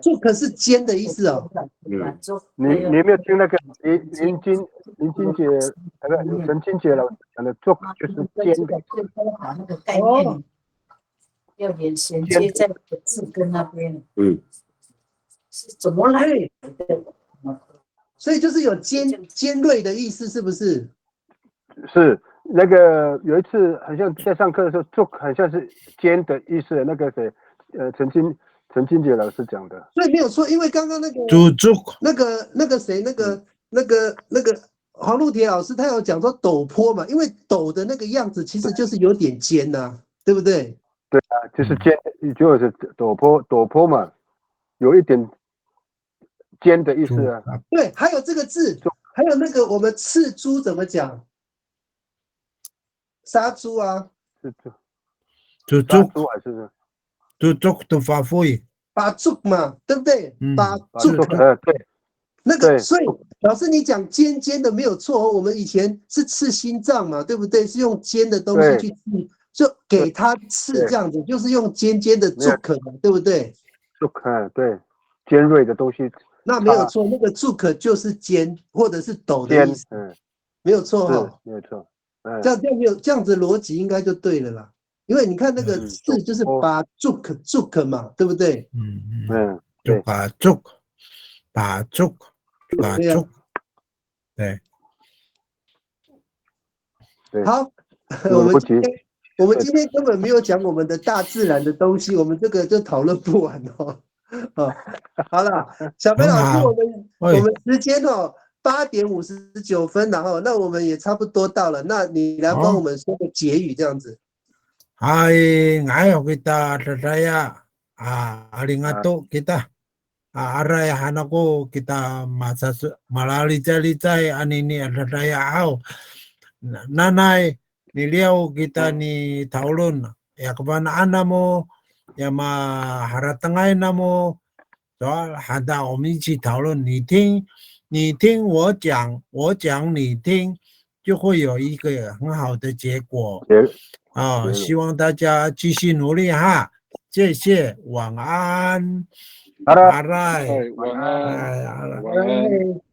zook 是尖的意思哦。你有没有听那个林俊杰那个陈俊杰老师讲的 zook 就是尖的。把那个概念要连衔接在字根那边。是怎么来的？所以就是有尖锐的意思，是不是？是。那个有一次好像在上课的时候 zook 好像是尖的意思，那个谁陈金杰老师讲的。对，没有错，因为刚刚那个那个谁那个黄路铁老师他有讲说陡坡嘛，因为陡的那个样子其实就是有点尖呐，对不对？对啊，就是尖，就是陡坡嘛，有一点尖的意思啊。对，还有这个字，还有那个我们赤猪怎么讲？杀猪啊，猪还是猪的发挥，把猪嘛，对不对？把猪，对，那个，所以老师你讲尖的没有错哦，我们以前是刺心脏嘛，对不对？是用尖的东西去刺，就给它刺这样子，就是用尖的猪壳嘛，对不对？猪壳，对，尖锐的东西。那没有错，那个猪壳就是尖或者是陡的意思，没有错哈，没有错。这样子逻辑应该就对了啦，因为你看那个字就是把zook嘛，对不对？就把 zook， 对。好，我们今天根本没有讲我们的大自然的东西，我们这个就讨论不完哦。好了，小飞老师，我们时间哦。8点59分，然后那我们也差不多到了，那你来帮我们说个结语这样子。Ngayon kita raya arigato kita aray hanako kita malalitai anini raya au nanay niliaw kita ni taulon ya kabanaan na mo ya maharatangay na mo so hada omichi taulon你听我讲，我讲你听，就会有一个很好的结果。希望大家继续努力哈，谢谢，晚安，好的，阿赖，哎，晚安，哎，阿赖。晚安。